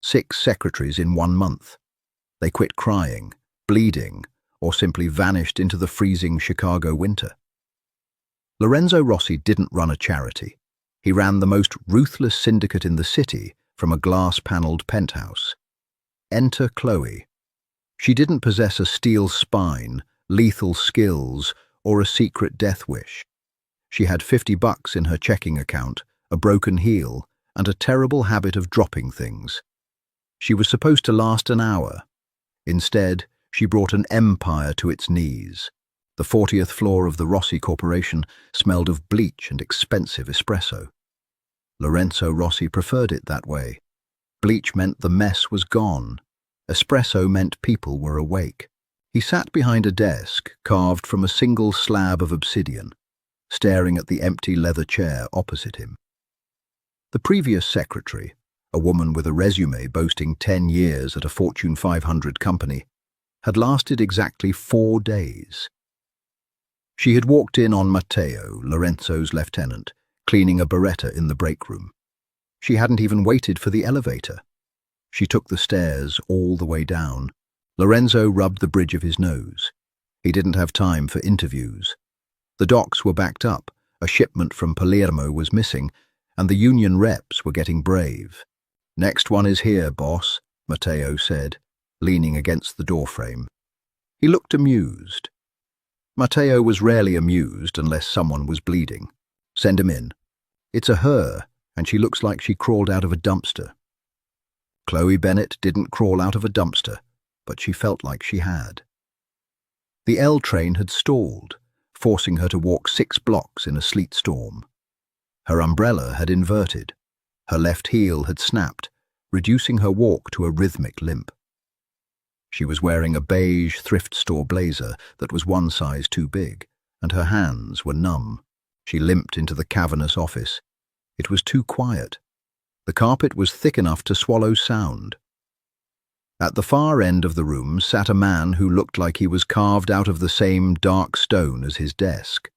6 secretaries in 1 month. They quit crying, bleeding, or simply vanished into the freezing Chicago winter. Lorenzo Rossi didn't run a charity. He ran the most ruthless syndicate in the city from a glass-paneled penthouse. Enter Chloe. She didn't possess a steel spine, lethal skills, or a secret death wish. She had $50 in her checking account, a broken heel, and a terrible habit of dropping things. She was supposed to last an hour. Instead, she brought an empire to its knees. The 40th floor of the Rossi Corporation smelled of bleach and expensive espresso. Lorenzo Rossi preferred it that way. Bleach meant the mess was gone. Espresso meant people were awake. He sat behind a desk carved from a single slab of obsidian, staring at the empty leather chair opposite him. The previous secretary, a woman with a resume boasting 10 years at a Fortune 500 company, had lasted exactly 4 days. She had walked in on Matteo, Lorenzo's lieutenant, cleaning a Beretta in the break room. She hadn't even waited for the elevator. She took the stairs all the way down. Lorenzo rubbed the bridge of his nose. He didn't have time for interviews. The docks were backed up, a shipment from Palermo was missing, and the union reps were getting brave. "Next one is here, boss," Matteo said, leaning against the doorframe. He looked amused. Matteo was rarely amused unless someone was bleeding. "Send him in. It's a her, and she looks like she crawled out of a dumpster." Chloe Bennett didn't crawl out of a dumpster, but she felt like she had. The L train had stalled, forcing her to walk 6 blocks in a sleet storm. Her umbrella had inverted. Her left heel had snapped, reducing her walk to a rhythmic limp. She was wearing a beige thrift store blazer that was 1 size too big, and her hands were numb. She limped into the cavernous office. It was too quiet. The carpet was thick enough to swallow sound. At the far end of the room sat a man who looked like he was carved out of the same dark stone as his desk.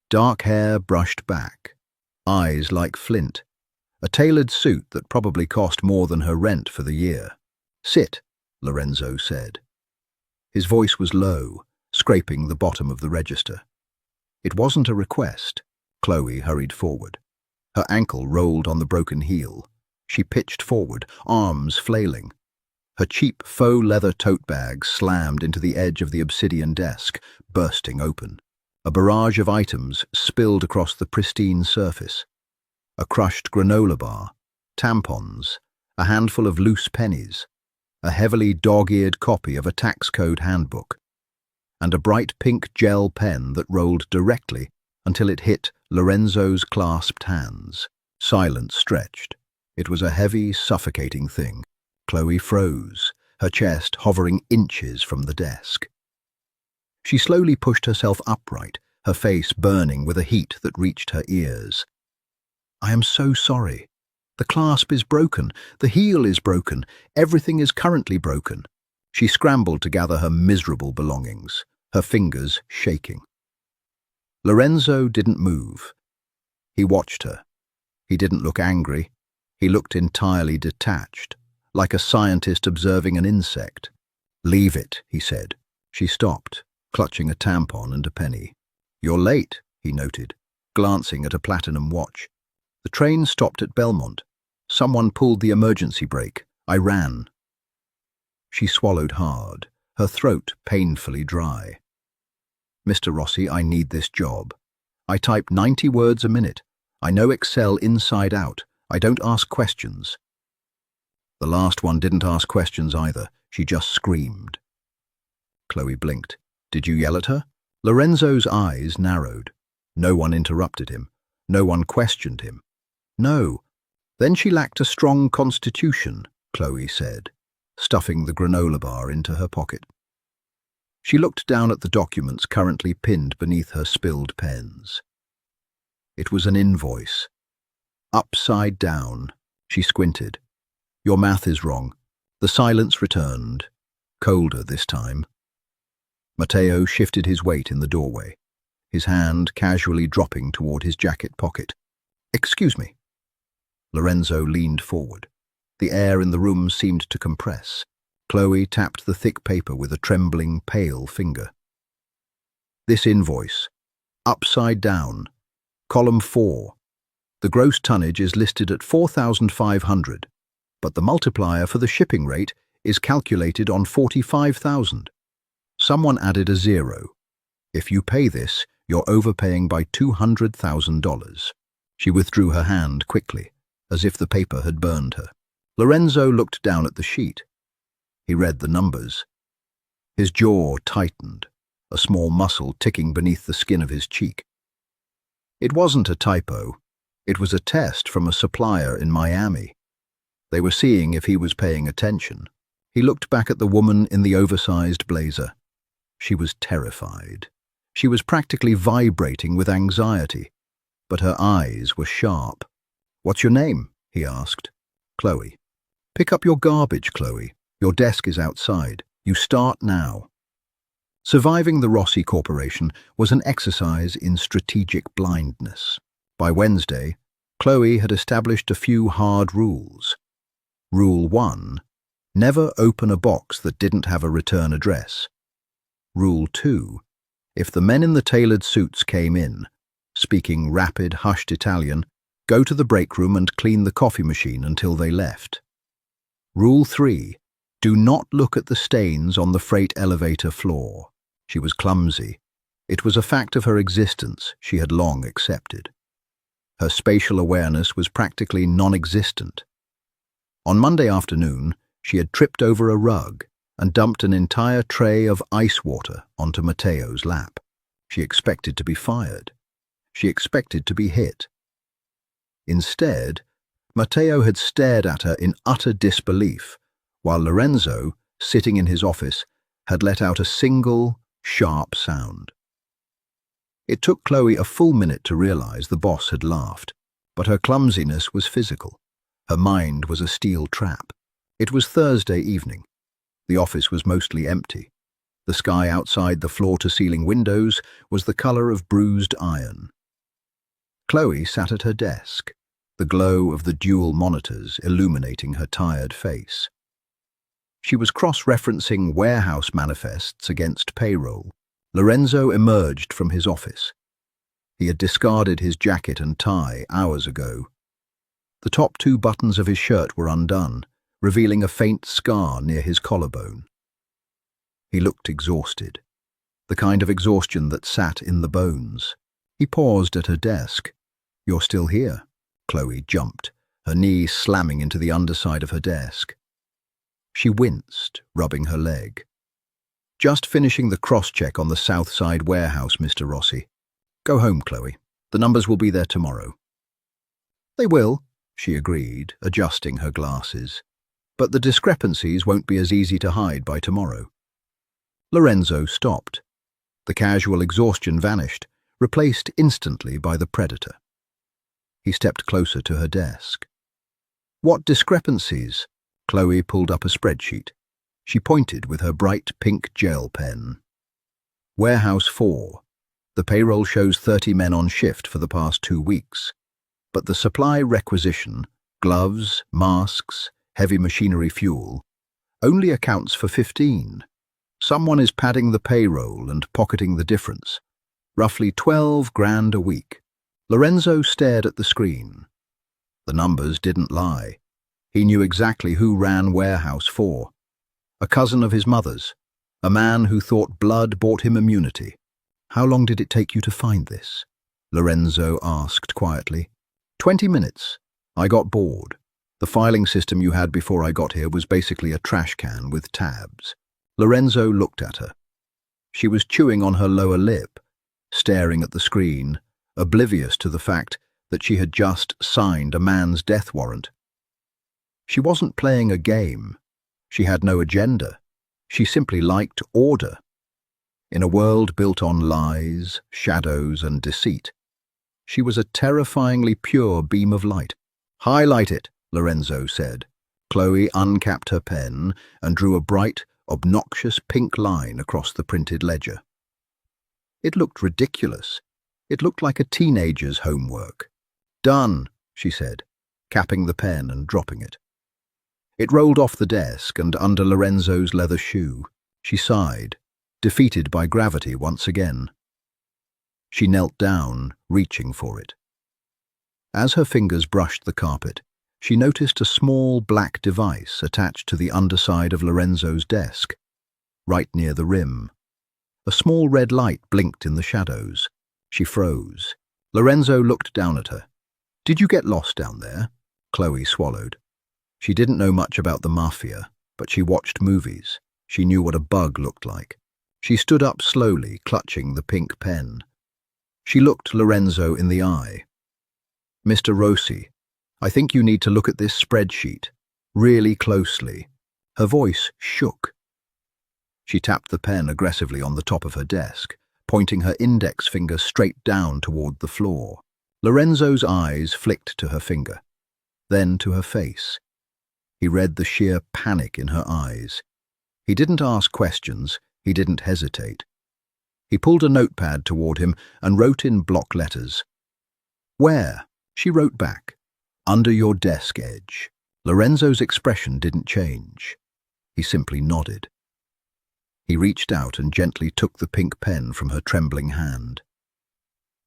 Dark hair brushed back, eyes like flint, a tailored suit that probably cost more than her rent for the year. "Sit," Lorenzo said. His voice was low, scraping the bottom of the register. It wasn't a request. Chloe hurried forward. Her ankle rolled on the broken heel. She pitched forward, arms flailing. Her cheap faux leather tote bag slammed into the edge of the obsidian desk, bursting open. A barrage of items spilled across the pristine surface. A crushed granola bar, tampons, a handful of loose pennies, a heavily dog-eared copy of a tax code handbook, and a bright pink gel pen that rolled directly until it hit Lorenzo's clasped hands. Silence stretched. It was a heavy, suffocating thing. Chloe froze, her chest hovering inches from the desk. She slowly pushed herself upright, her face burning with a heat that reached her ears. "I am so sorry. The clasp is broken, the heel is broken, everything is currently broken." She scrambled to gather her miserable belongings, her fingers shaking. Lorenzo didn't move. He watched her. He didn't look angry. He looked entirely detached, like a scientist observing an insect. "Leave it," he said. She stopped, clutching a tampon and a penny. "You're late," he noted, glancing at a platinum watch. "The train stopped at Belmont. Someone pulled the emergency brake. I ran." She swallowed hard, her throat painfully dry. "Mr. Rossi, I need this job. I type 90 words a minute. I know Excel inside out. I don't ask questions." The last one didn't ask questions either. She just screamed. Chloe blinked. "Did you yell at her?" Lorenzo's eyes narrowed. No one interrupted him. No one questioned him. "No." "Then she lacked a strong constitution," Chloe said, stuffing the granola bar into her pocket. She looked down at the documents currently pinned beneath her spilled pens. It was an invoice. Upside down. She squinted. "Your math is wrong." The silence returned, colder this time. Matteo shifted his weight in the doorway, his hand casually dropping toward his jacket pocket. "Excuse me." Lorenzo leaned forward. The air in the room seemed to compress. Chloe tapped the thick paper with a trembling, pale finger. This invoice. Upside down. Column 4. The gross tonnage is listed at 4,500, but the multiplier for the shipping rate is calculated on 45,000. Someone added a zero. If you pay this, you're overpaying by $200,000. She withdrew her hand quickly, as if the paper had burned her. Lorenzo looked down at the sheet. He read the numbers. His jaw tightened, a small muscle ticking beneath the skin of his cheek. It wasn't a typo. It was a test from a supplier in Miami. They were seeing if he was paying attention. He looked back at the woman in the oversized blazer. She was terrified. She was practically vibrating with anxiety, but her eyes were sharp. "What's your name?" he asked. "Chloe." "Pick up your garbage, Chloe. Your desk is outside. You start now." Surviving the Rossi Corporation was an exercise in strategic blindness. By Wednesday, Chloe had established a few hard rules. Rule 1. Never open a box that didn't have a return address. Rule 2. If the men in the tailored suits came in, speaking rapid, hushed Italian, go to the break room and clean the coffee machine until they left. Rule 3. Do not look at the stains on the freight elevator floor. She was clumsy. It was a fact of her existence she had long accepted. Her spatial awareness was practically non-existent. On Monday afternoon, she had tripped over a rug and dumped an entire tray of ice water onto Matteo's lap. She expected to be fired. She expected to be hit. Instead, Matteo had stared at her in utter disbelief, while Lorenzo, sitting in his office, had let out a single, sharp sound. It took Chloe a full minute to realize the boss had laughed, but her clumsiness was physical. Her mind was a steel trap. It was Thursday evening. The office was mostly empty. The sky outside the floor-to-ceiling windows was the color of bruised iron. Chloe sat at her desk, the glow of the dual monitors illuminating her tired face. She was cross-referencing warehouse manifests against payroll. Lorenzo emerged from his office. He had discarded his jacket and tie hours ago. The top 2 buttons of his shirt were undone, revealing a faint scar near his collarbone. He looked exhausted, the kind of exhaustion that sat in the bones. He paused at her desk. "You're still here?" Chloe jumped, her knee slamming into the underside of her desk. She winced, rubbing her leg. "Just finishing the cross-check on the South Side warehouse, Mr. Rossi. Go home, Chloe. The numbers will be there tomorrow." "They will," she agreed, adjusting her glasses. "But the discrepancies won't be as easy to hide by tomorrow." Lorenzo stopped. The casual exhaustion vanished, replaced instantly by the predator. He stepped closer to her desk. "What discrepancies?" Chloe pulled up a spreadsheet. She pointed with her bright pink gel pen. "Warehouse 4. The payroll shows 30 men on shift for the past 2 weeks. But the supply requisition, gloves, masks, heavy machinery fuel, only accounts for 15. Someone is padding the payroll and pocketing the difference. Roughly 12 grand a week." Lorenzo stared at the screen. The numbers didn't lie. He knew exactly who ran Warehouse 4. A cousin of his mother's, a man who thought blood bought him immunity. "How long did it take you to find this?" Lorenzo asked quietly. 20 minutes. I got bored. The filing system you had before I got here was basically a trash can with tabs." Lorenzo looked at her. She was chewing on her lower lip, staring at the screen, oblivious to the fact that she had just signed a man's death warrant. She wasn't playing a game. She had no agenda. She simply liked order. In a world built on lies, shadows, and deceit, she was a terrifyingly pure beam of light. "Highlight it," Lorenzo said. Chloe uncapped her pen and drew a bright, obnoxious pink line across the printed ledger. It looked ridiculous. It looked like a teenager's homework. "Done," she said, capping the pen and dropping it. It rolled off the desk and under Lorenzo's leather shoe. She sighed, defeated by gravity once again. She knelt down, reaching for it. As her fingers brushed the carpet, she noticed a small black device attached to the underside of Lorenzo's desk, right near the rim. A small red light blinked in the shadows. She froze. Lorenzo looked down at her. "Did you get lost down there?" Chloe swallowed. She didn't know much about the Mafia, but she watched movies. She knew what a bug looked like. She stood up slowly, clutching the pink pen. She looked Lorenzo in the eye. "Mr. Rossi, I think you need to look at this spreadsheet, really closely." Her voice shook. She tapped the pen aggressively on the top of her desk, pointing her index finger straight down toward the floor. Lorenzo's eyes flicked to her finger, then to her face. He read the sheer panic in her eyes. He didn't ask questions, he didn't hesitate. He pulled a notepad toward him and wrote in block letters. "Where?" She wrote back. "Under your desk edge." Lorenzo's expression didn't change. He simply nodded. He reached out and gently took the pink pen from her trembling hand.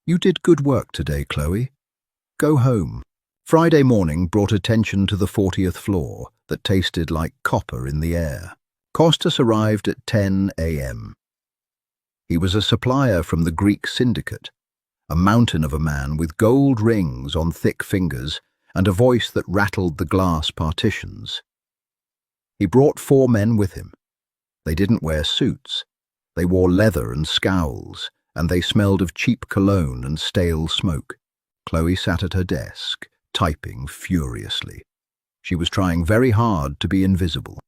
"You did good work today, Chloe. Go home." Friday morning brought attention to the 40th floor that tasted like copper in the air. Kostas arrived at 10 a.m. He was a supplier from the Greek syndicate, a mountain of a man with gold rings on thick fingers and a voice that rattled the glass partitions. He brought 4 men with him. They didn't wear suits. They wore leather and scowls, and they smelled of cheap cologne and stale smoke. Chloe sat at her desk, typing furiously. She was trying very hard to be invisible.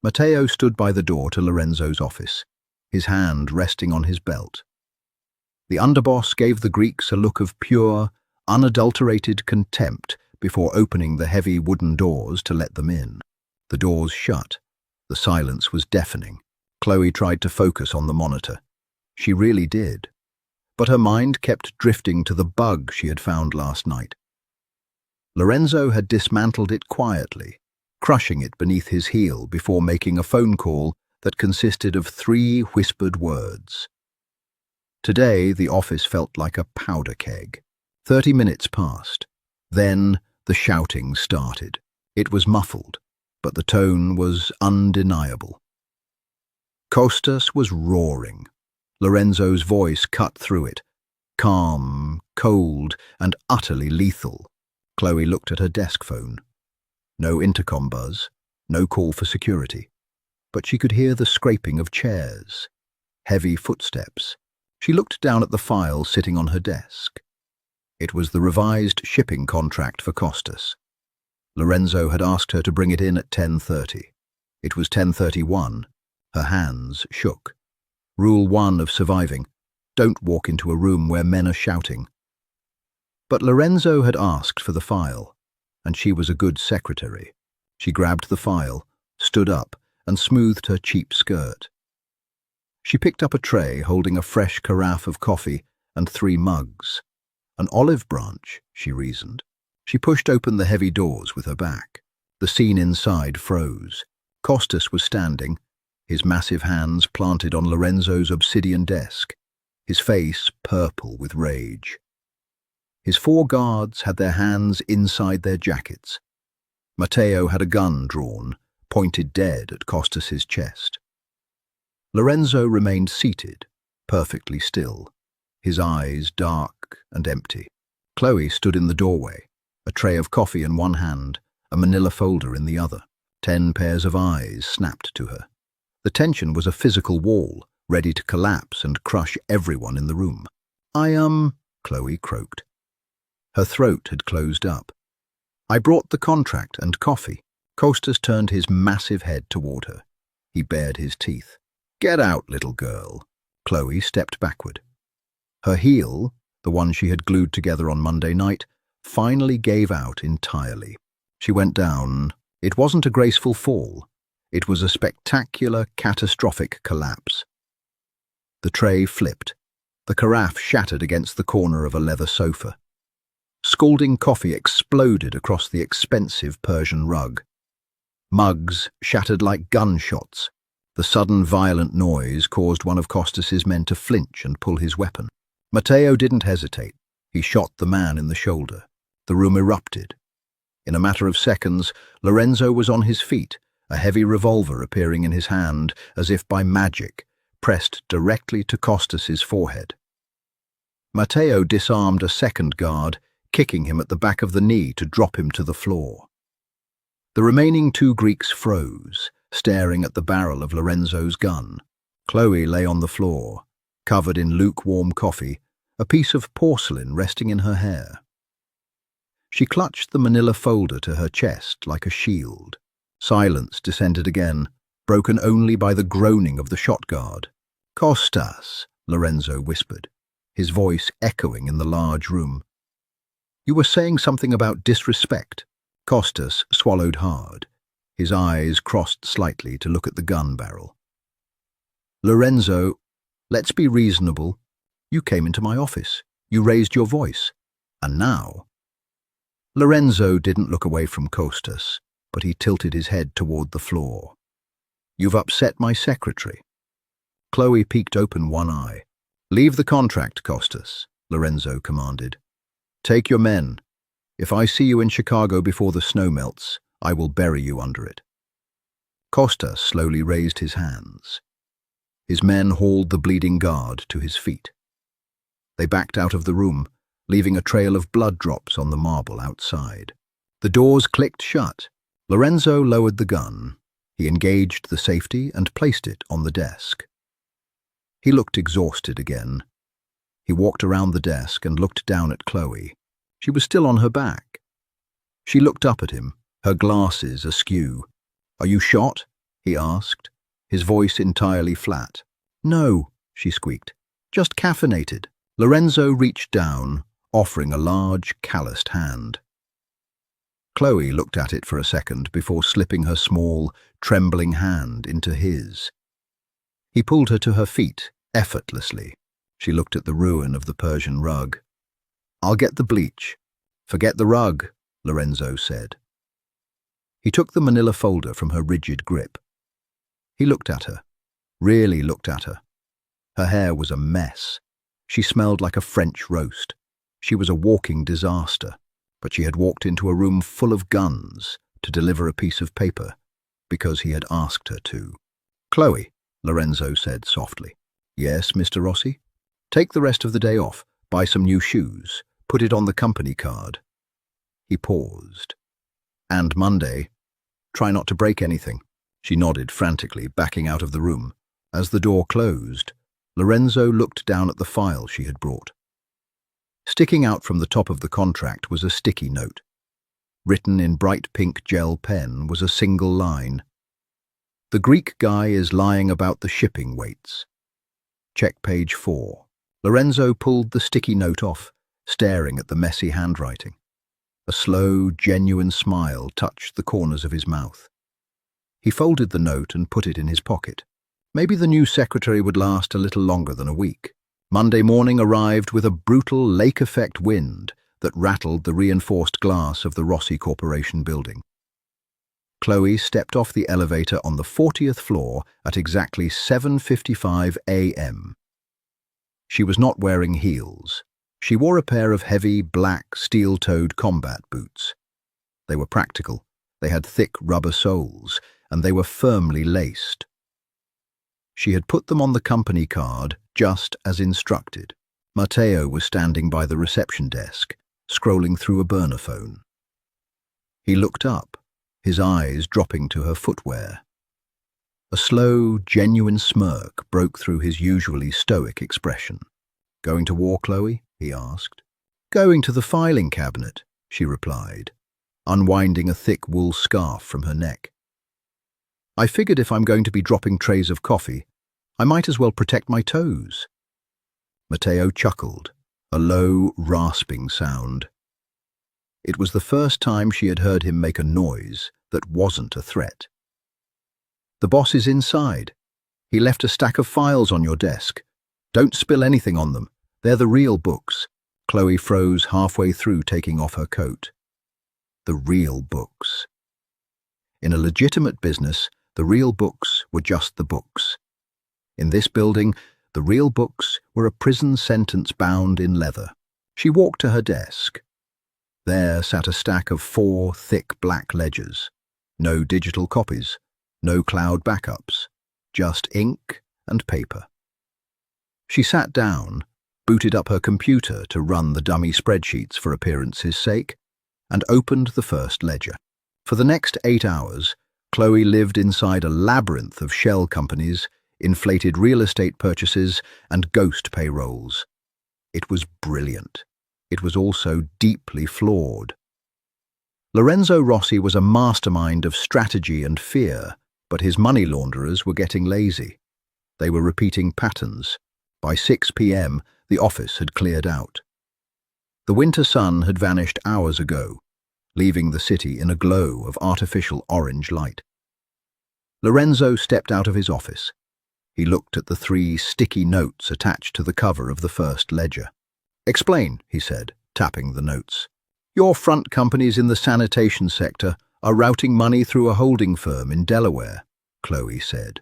Matteo stood by the door to Lorenzo's office, his hand resting on his belt. The underboss gave the Greeks a look of pure, unadulterated contempt before opening the heavy wooden doors to let them in. The doors shut. The silence was deafening. Chloe tried to focus on the monitor. She really did. But her mind kept drifting to the bug she had found last night. Lorenzo had dismantled it quietly, crushing it beneath his heel before making a phone call that consisted of 3 whispered words. Today, the office felt like a powder keg. 30 minutes passed. Then the shouting started. It was muffled, but the tone was undeniable. Kostas was roaring. Lorenzo's voice cut through it, calm, cold, and utterly lethal. Chloe looked at her desk phone. No intercom buzz, no call for security. But she could hear the scraping of chairs, heavy footsteps. She looked down at the file sitting on her desk. It was the revised shipping contract for Kostas. Lorenzo had asked her to bring it in at 10:30. It was 10:31. Her hands shook. Rule 1 of surviving: don't walk into a room where men are shouting. But Lorenzo had asked for the file, and she was a good secretary. She grabbed the file, stood up, and smoothed her cheap skirt. She picked up a tray holding a fresh carafe of coffee and 3 mugs. An olive branch, she reasoned. She pushed open the heavy doors with her back. The scene inside froze. Kostas was standing, his massive hands planted on Lorenzo's obsidian desk, his face purple with rage. His 4 guards had their hands inside their jackets. Matteo had a gun drawn, pointed dead at Kostas's chest. Lorenzo remained seated, perfectly still, his eyes dark and empty. Chloe stood in the doorway, a tray of coffee in one hand, a manila folder in the other. 10 pairs of eyes snapped to her. The tension was a physical wall, ready to collapse and crush everyone in the room. Chloe croaked. Her throat had closed up. "I brought the contract and coffee." Kostas turned his massive head toward her. He bared his teeth. "Get out, little girl." Chloe stepped backward. Her heel, the one she had glued together on Monday night, finally gave out entirely. She went down. It wasn't a graceful fall. It was a spectacular, catastrophic collapse. The tray flipped. The carafe shattered against the corner of a leather sofa. Scalding coffee exploded across the expensive Persian rug. Mugs shattered like gunshots. The sudden violent noise caused one of Costas's men to flinch and pull his weapon. Matteo didn't hesitate. He shot the man in the shoulder. The room erupted. In a matter of seconds, Lorenzo was on his feet, a heavy revolver appearing in his hand as if by magic, pressed directly to Costas's forehead. Matteo disarmed a second guard, kicking him at the back of the knee to drop him to the floor. The remaining two Greeks froze, staring at the barrel of Lorenzo's gun. Chloe lay on the floor, covered in lukewarm coffee, a piece of porcelain resting in her hair. She clutched the manila folder to her chest like a shield. Silence descended again, broken only by the groaning of the shot guard. "Costas," Lorenzo whispered, his voice echoing in the large room. "You were saying something about disrespect." Costas swallowed hard. His eyes crossed slightly to look at the gun barrel. "Lorenzo, let's be reasonable. You came into my office. You raised your voice. And now—" Lorenzo didn't look away from Costas, but he tilted his head toward the floor. "You've upset my secretary." Chloe peeked open one eye. "Leave the contract, Costas," Lorenzo commanded. "Take your men. If I see you in Chicago before the snow melts, I will bury you under it." Costas slowly raised his hands. His men hauled the bleeding guard to his feet. They backed out of the room, leaving a trail of blood drops on the marble outside. The doors clicked shut. Lorenzo lowered the gun. He engaged the safety and placed it on the desk. He looked exhausted again. He walked around the desk and looked down at Chloe. She was still on her back. She looked up at him, her glasses askew. "Are you shot?" he asked, his voice entirely flat. "No," she squeaked. "Just caffeinated." Lorenzo reached down, offering a large, calloused hand. Chloe looked at it for a second before slipping her small, trembling hand into his. He pulled her to her feet, effortlessly. She looked at the ruin of the Persian rug. "I'll get the bleach." "Forget the rug," Lorenzo said. He took the manila folder from her rigid grip. He looked at her, really looked at her. Her hair was a mess. She smelled like a French roast. She was a walking disaster, but she had walked into a room full of guns to deliver a piece of paper because he had asked her to. "Chloe," Lorenzo said softly. "Yes, Mr. Rossi?" "Take the rest of the day off, buy some new shoes, put it on the company card." He paused. "And Monday, try not to break anything." She nodded frantically, backing out of the room. As the door closed, Lorenzo looked down at the file she had brought. Sticking out from the top of the contract was a sticky note. Written in bright pink gel pen was a single line. "The Greek guy is lying about the shipping weights. Check page 4. Lorenzo pulled the sticky note off, staring at the messy handwriting. A slow, genuine smile touched the corners of his mouth. He folded the note and put it in his pocket. Maybe the new secretary would last a little longer than a week. Monday morning arrived with a brutal lake-effect wind that rattled the reinforced glass of the Rossi Corporation building. Chloe stepped off the elevator on the 40th floor at exactly 7:55 a.m. She was not wearing heels. She wore a pair of heavy, black, steel-toed combat boots. They were practical, they had thick rubber soles, and they were firmly laced. She had put them on the company card just as instructed. Matteo was standing by the reception desk, scrolling through a burner phone. He looked up, his eyes dropping to her footwear. A slow, genuine smirk broke through his usually stoic expression. "Going to war, Chloe?" he asked. "Going to the filing cabinet," she replied, unwinding a thick wool scarf from her neck. "I figured if I'm going to be dropping trays of coffee, I might as well protect my toes." Matteo chuckled, a low, rasping sound. It was the first time she had heard him make a noise that wasn't a threat. "The boss is inside. He left a stack of files on your desk. Don't spill anything on them. They're the real books." Chloe froze halfway through taking off her coat. The real books. In a legitimate business, the real books were just the books. In this building, the real books were a prison sentence bound in leather. She walked to her desk. There sat a stack of 4 thick black ledgers. No digital copies, no cloud backups, just ink and paper. She sat down, booted up her computer to run the dummy spreadsheets for appearance's sake, and opened the first ledger. For the next 8 hours, Chloe lived inside a labyrinth of shell companies, inflated real estate purchases, and ghost payrolls. It was brilliant. It was also deeply flawed. Lorenzo Rossi was a mastermind of strategy and fear, but his money launderers were getting lazy. They were repeating patterns. By 6 p.m., the office had cleared out. The winter sun had vanished hours ago, leaving the city in a glow of artificial orange light. Lorenzo stepped out of his office. He looked at the 3 sticky notes attached to the cover of the first ledger. "Explain," he said, tapping the notes. "Your front companies in the sanitation sector are routing money through a holding firm in Delaware," Chloe said,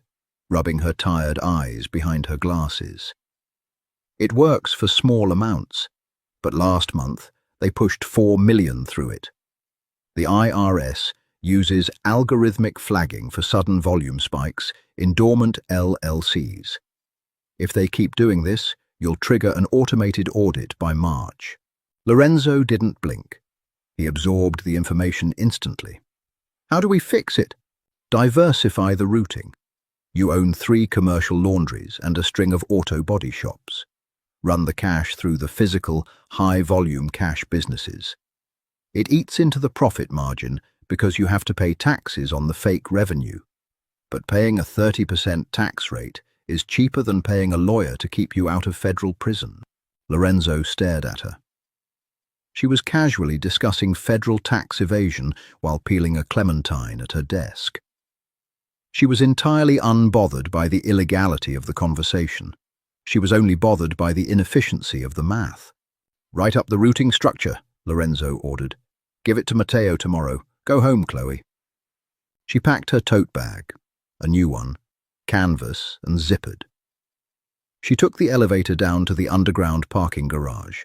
rubbing her tired eyes behind her glasses. "It works for small amounts, but last month they pushed 4 million through it. The IRS uses algorithmic flagging for sudden volume spikes in dormant LLCs. If they keep doing this, you'll trigger an automated audit by March." Lorenzo didn't blink. He absorbed the information instantly. "How do we fix it?" "Diversify the routing. You own 3 commercial laundries and a string of auto body shops. Run the cash through the physical, high-volume cash businesses. It eats into the profit margin because you have to pay taxes on the fake revenue. But paying a 30% tax rate is cheaper than paying a lawyer to keep you out of federal prison." Lorenzo stared at her. She was casually discussing federal tax evasion while peeling a clementine at her desk. She was entirely unbothered by the illegality of the conversation. She was only bothered by the inefficiency of the math. "Write up the routing structure," Lorenzo ordered. "Give it to Matteo tomorrow. Go home, Chloe." She packed her tote bag, a new one, canvas and zippered. She took the elevator down to the underground parking garage.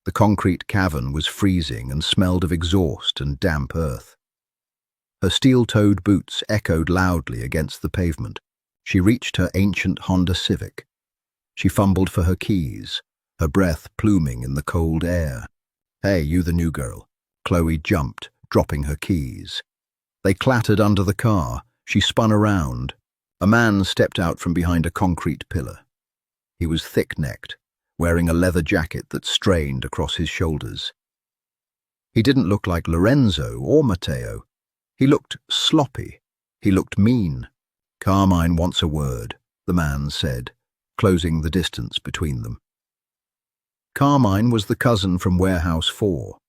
The concrete cavern was freezing and smelled of exhaust and damp earth. Her steel-toed boots echoed loudly against the pavement. She reached her ancient Honda Civic. She fumbled for her keys, her breath pluming in the cold air. "Hey, you the new girl." Chloe jumped, dropping her keys. They clattered under the car. She spun around. A man stepped out from behind a concrete pillar. He was thick-necked, wearing a leather jacket that strained across his shoulders. He didn't look like Lorenzo or Matteo. He looked sloppy. He looked mean. "Carmine wants a word," the man said, closing the distance between them. Carmine was the cousin from Warehouse 4,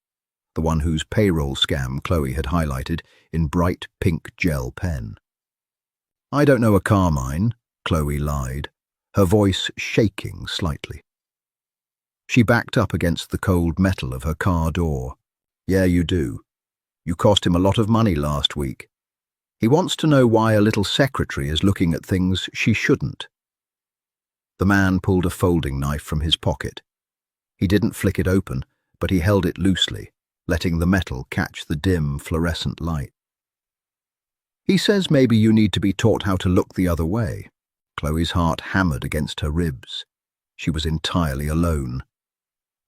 the one whose payroll scam Chloe had highlighted in bright pink gel pen. "I don't know a Carmine," Chloe lied, her voice shaking slightly. She backed up against the cold metal of her car door. "Yeah, you do. You cost him a lot of money last week. He wants to know why a little secretary is looking at things she shouldn't." The man pulled a folding knife from his pocket. He didn't flick it open, but he held it loosely, letting the metal catch the dim fluorescent light. "He says maybe you need to be taught how to look the other way." Chloe's heart hammered against her ribs. She was entirely alone.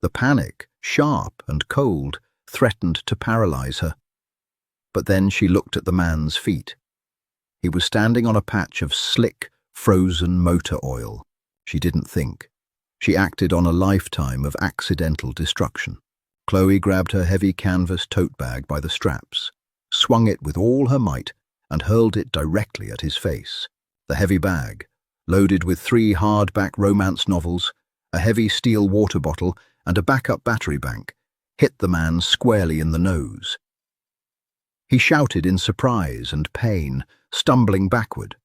The panic, sharp and cold, threatened to paralyze her. But then she looked at the man's feet. He was standing on a patch of slick, frozen motor oil. She didn't think. She acted on a lifetime of accidental destruction. Chloe grabbed her heavy canvas tote bag by the straps, swung it with all her might, and hurled it directly at his face. The heavy bag, loaded with 3 hardback romance novels, a heavy steel water bottle, and a backup battery bank, hit the man squarely in the nose. He shouted in surprise and pain, stumbling backward.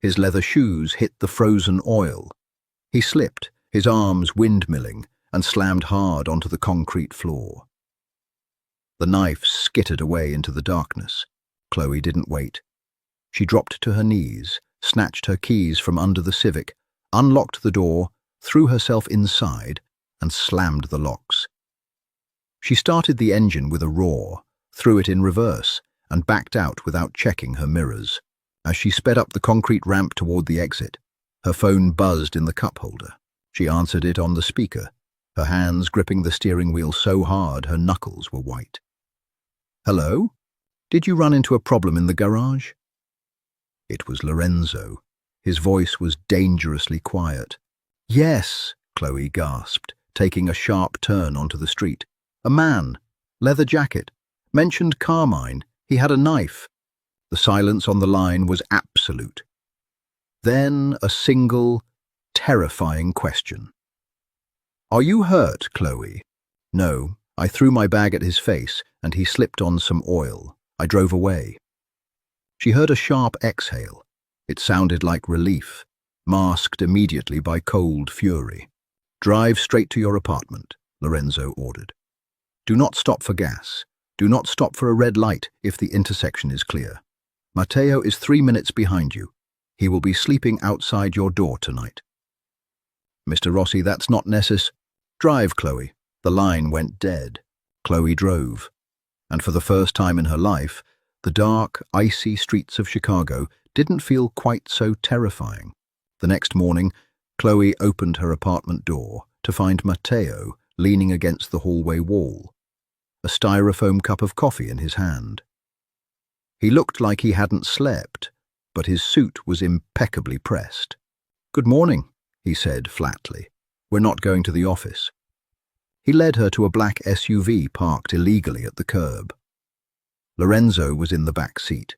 His leather shoes hit the frozen oil. He slipped, his arms windmilling, and slammed hard onto the concrete floor. The knife skittered away into the darkness. Chloe didn't wait. She dropped to her knees, snatched her keys from under the Civic, unlocked the door, threw herself inside, and slammed the locks. She started the engine with a roar, threw it in reverse, and backed out without checking her mirrors. As she sped up the concrete ramp toward the exit, her phone buzzed in the cup holder. She answered it on the speaker, her hands gripping the steering wheel so hard her knuckles were white. "Hello? Did you run into a problem in the garage?" It was Lorenzo. His voice was dangerously quiet. "Yes," Chloe gasped, taking a sharp turn onto the street. "A man, leather jacket, mentioned Carmine. He had a knife." The silence on the line was absolute. Then a single, terrifying question. "Are you hurt, Chloe?" "No. I threw my bag at his face, and he slipped on some oil. I drove away." She heard a sharp exhale. It sounded like relief, masked immediately by cold fury. "Drive straight to your apartment," Lorenzo ordered. "Do not stop for gas. Do not stop for a red light if the intersection is clear. Matteo is 3 minutes behind you. He will be sleeping outside your door tonight." "Mr. Rossi, that's not necessary." "Drive, Chloe." The line went dead. Chloe drove. And for the first time in her life, the dark, icy streets of Chicago didn't feel quite so terrifying. The next morning, Chloe opened her apartment door to find Matteo leaning against the hallway wall, a styrofoam cup of coffee in his hand. He looked like he hadn't slept, but his suit was impeccably pressed. "Good morning," he said flatly. "We're not going to the office." He led her to a black SUV parked illegally at the curb. Lorenzo was in the back seat.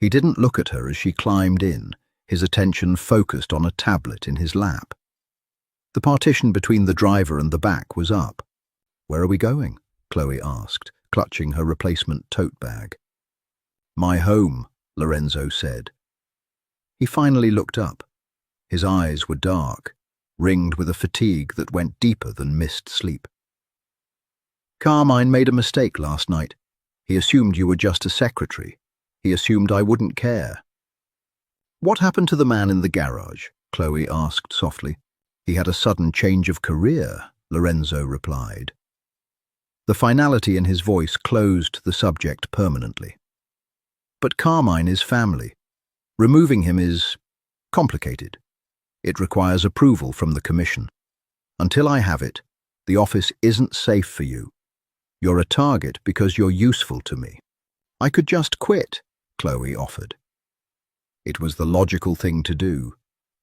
He didn't look at her as she climbed in, his attention focused on a tablet in his lap. The partition between the driver and the back was up. "Where are we going?" Chloe asked, clutching her replacement tote bag. "My home," Lorenzo said. He finally looked up. His eyes were dark, ringed with a fatigue that went deeper than missed sleep. "Carmine made a mistake last night. He assumed you were just a secretary. He assumed I wouldn't care." "What happened to the man in the garage?" Chloe asked softly. "He had a sudden change of career," Lorenzo replied. The finality in his voice closed the subject permanently. "But Carmine is family. Removing him is complicated. It requires approval from the commission. Until I have it, the office isn't safe for you. You're a target because you're useful to me." "I could just quit," Chloe offered. It was the logical thing to do.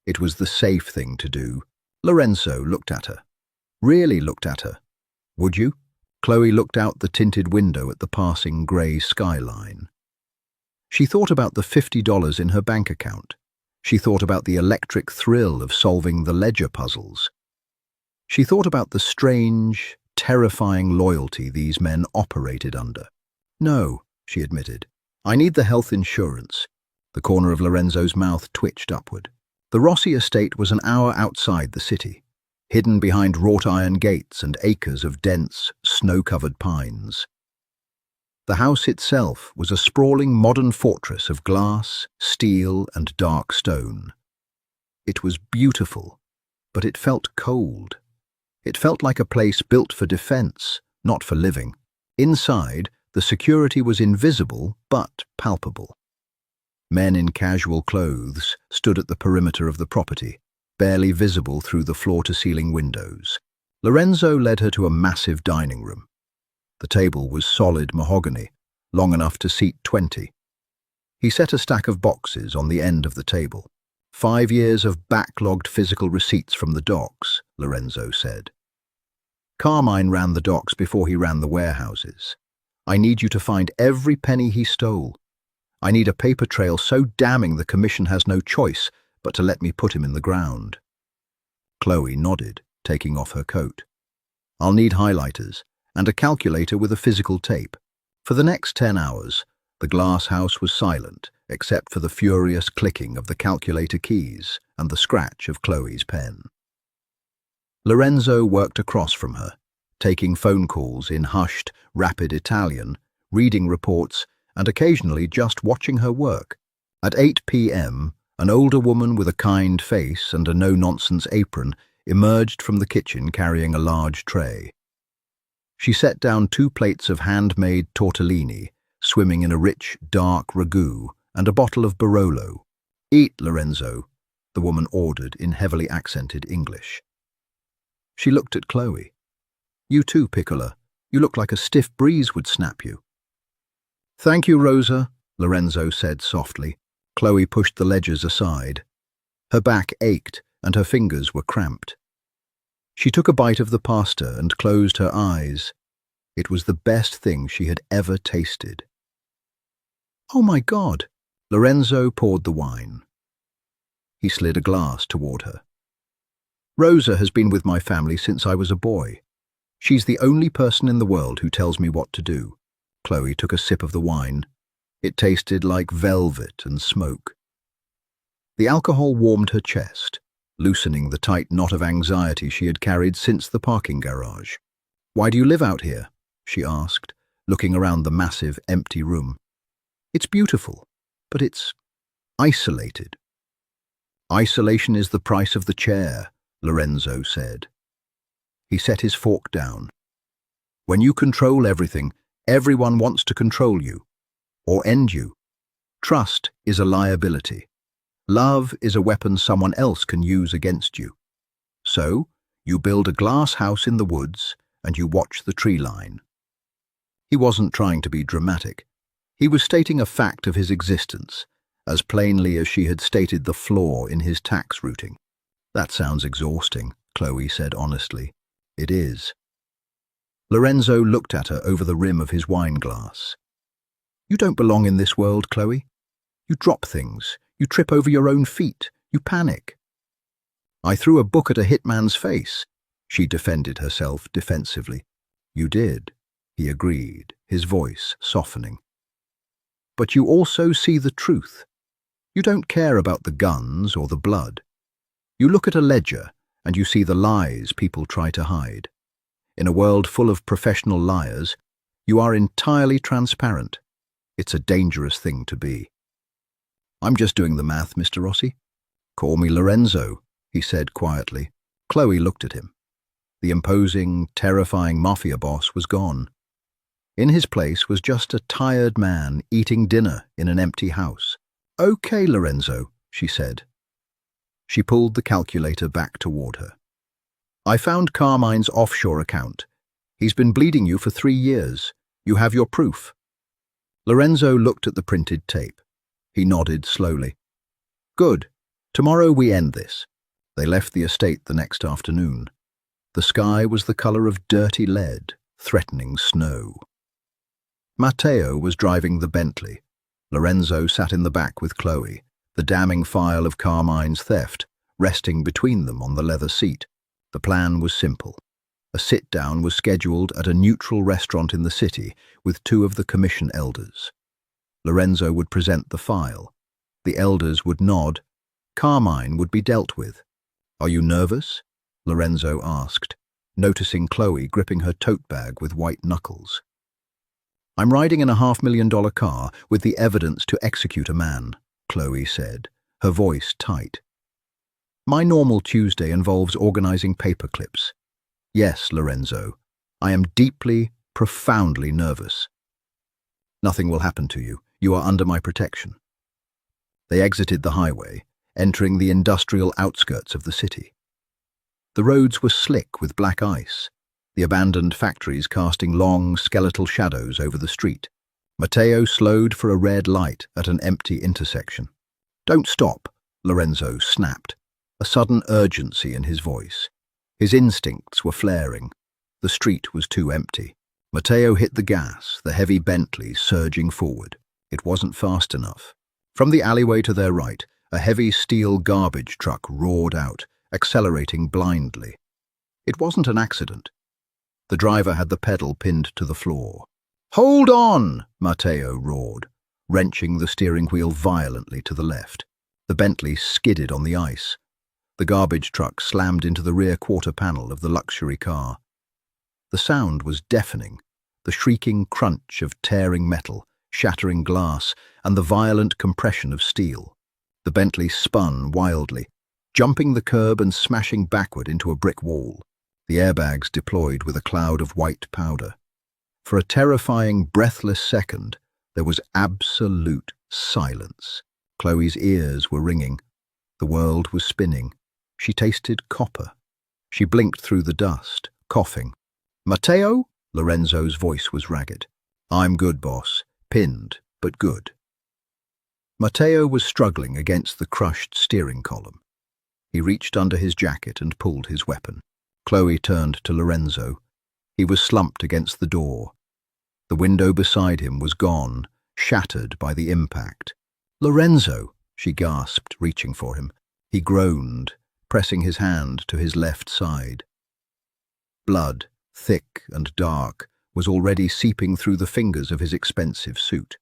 It was the safe thing to do. Lorenzo looked at her. Really looked at her. "Would you?" Chloe looked out the tinted window at the passing grey skyline. She thought about the $50 in her bank account. She thought about the electric thrill of solving the ledger puzzles. She thought about the strange, terrifying loyalty these men operated under. "No," she admitted. "I need the health insurance." The corner of Lorenzo's mouth twitched upward. The Rossi estate was an hour outside the city, hidden behind wrought-iron gates and acres of dense, snow-covered pines. The house itself was a sprawling modern fortress of glass, steel, and dark stone. It was beautiful, but it felt cold. It felt like a place built for defense, not for living. Inside, the security was invisible but palpable. Men in casual clothes stood at the perimeter of the property, barely visible through the floor-to-ceiling windows. Lorenzo led her to a massive dining room. The table was solid mahogany, long enough to seat 20. He set a stack of boxes on the end of the table. 5 years of backlogged physical receipts from the docks, Lorenzo said. "Carmine ran the docks before he ran the warehouses. I need you to find every penny he stole. I need a paper trail so damning the commission has no choice but to let me put him in the ground." Chloe nodded, taking off her coat. "I'll need highlighters and a calculator with a physical tape." For the next 10 hours, the glass house was silent, except for the furious clicking of the calculator keys and the scratch of Chloe's pen. Lorenzo worked across from her, taking phone calls in hushed, rapid Italian, reading reports, and occasionally just watching her work. At 8 p.m., an older woman with a kind face and a no-nonsense apron emerged from the kitchen carrying a large tray. She set down 2 plates of handmade tortellini, swimming in a rich, dark ragu, and a bottle of Barolo. "Eat, Lorenzo," the woman ordered in heavily accented English. She looked at Chloe. "You too, Piccola. You look like a stiff breeze would snap you." "Thank you, Rosa," Lorenzo said softly. Chloe pushed the ledgers aside. Her back ached and her fingers were cramped. She took a bite of the pasta and closed her eyes. It was the best thing she had ever tasted. "Oh my God!" Lorenzo poured the wine. He slid a glass toward her. "Rosa has been with my family since I was a boy. She's the only person in the world who tells me what to do." Chloe took a sip of the wine. It tasted like velvet and smoke. The alcohol warmed her chest, loosening the tight knot of anxiety she had carried since the parking garage. "Why do you live out here?" she asked, looking around the massive, empty room. "It's beautiful, but it's isolated." "Isolation is the price of the chair," Lorenzo said. He set his fork down. "When you control everything, everyone wants to control you, or end you. Trust is a liability. Love is a weapon someone else can use against you. So, you build a glass house in the woods and you watch the tree line." He wasn't trying to be dramatic. He was stating a fact of his existence, as plainly as she had stated the flaw in his tax routing. "That sounds exhausting," Chloe said honestly. "It is." Lorenzo looked at her over the rim of his wine glass. "You don't belong in this world, Chloe. You drop things. You trip over your own feet. You panic." "I threw a book at a hitman's face," she defended herself defensively. "You did," he agreed, his voice softening. "But you also see the truth. You don't care about the guns or the blood. You look at a ledger and you see the lies people try to hide. In a world full of professional liars, you are entirely transparent. It's a dangerous thing to be." "I'm just doing the math, Mr. Rossi." "Call me Lorenzo," he said quietly. Chloe looked at him. The imposing, terrifying mafia boss was gone. In his place was just a tired man eating dinner in an empty house. "Okay, Lorenzo," she said. She pulled the calculator back toward her. "I found Carmine's offshore account. He's been bleeding you for 3 years. You have your proof." Lorenzo looked at the printed tape. He nodded slowly. "Good. Tomorrow we end this." They left the estate the next afternoon. The sky was the color of dirty lead, threatening snow. Matteo was driving the Bentley. Lorenzo sat in the back with Chloe, the damning file of Carmine's theft resting between them on the leather seat. The plan was simple. A sit-down was scheduled at a neutral restaurant in the city with 2 of the commission elders. Lorenzo would present the file. The elders would nod. Carmine would be dealt with. "Are you nervous?" Lorenzo asked, noticing Chloe gripping her tote bag with white knuckles. "I'm riding in a $500,000 car with the evidence to execute a man," Chloe said, her voice tight. "My normal Tuesday involves organizing paper clips. Yes, Lorenzo, I am deeply, profoundly nervous." "Nothing will happen to you. You are under my protection." They exited the highway, entering the industrial outskirts of the city. The roads were slick with black ice, the abandoned factories casting long, skeletal shadows over the street. Matteo slowed for a red light at an empty intersection. "Don't stop," Lorenzo snapped, a sudden urgency in his voice. His instincts were flaring. The street was too empty. Matteo hit the gas, the heavy Bentley surging forward. It wasn't fast enough. From the alleyway to their right, a heavy steel garbage truck roared out, accelerating blindly. It wasn't an accident. The driver had the pedal pinned to the floor. "Hold on!" Matteo roared, wrenching the steering wheel violently to the left. The Bentley skidded on the ice. The garbage truck slammed into the rear quarter panel of the luxury car. The sound was deafening, the shrieking crunch of tearing metal, shattering glass, and the violent compression of steel. The Bentley spun wildly, jumping the curb and smashing backward into a brick wall. The airbags deployed with a cloud of white powder. For a terrifying, breathless second, there was absolute silence. Chloe's ears were ringing. The world was spinning. She tasted copper. She blinked through the dust, coughing. "Matteo?" Lorenzo's voice was ragged. "I'm good, boss. Pinned, but good." Matteo was struggling against the crushed steering column. He reached under his jacket and pulled his weapon. Chloe turned to Lorenzo. He was slumped against the door. The window beside him was gone, shattered by the impact. "Lorenzo!" she gasped, reaching for him. He groaned, pressing his hand to his left side. Blood, thick and dark, was already seeping through the fingers of his expensive suit.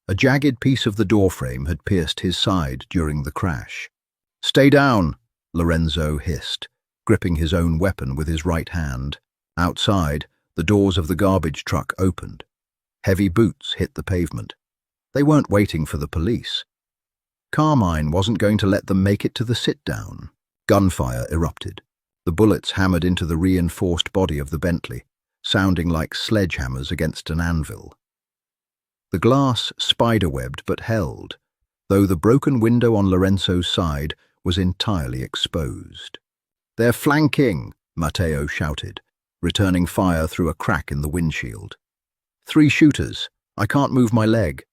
A jagged piece of the doorframe had pierced his side during the crash. "Stay down!" Lorenzo hissed, gripping his own weapon with his right hand. Outside, the doors of the garbage truck opened. Heavy boots hit the pavement. They weren't waiting for the police. Carmine wasn't going to let them make it to the sit-down. Gunfire erupted. The bullets hammered into the reinforced body of the Bentley, sounding like sledgehammers against an anvil. The glass spiderwebbed but held, though the broken window on Lorenzo's side was entirely exposed. "They're flanking!" Matteo shouted, returning fire through a crack in the windshield. "3 shooters. I can't move my leg."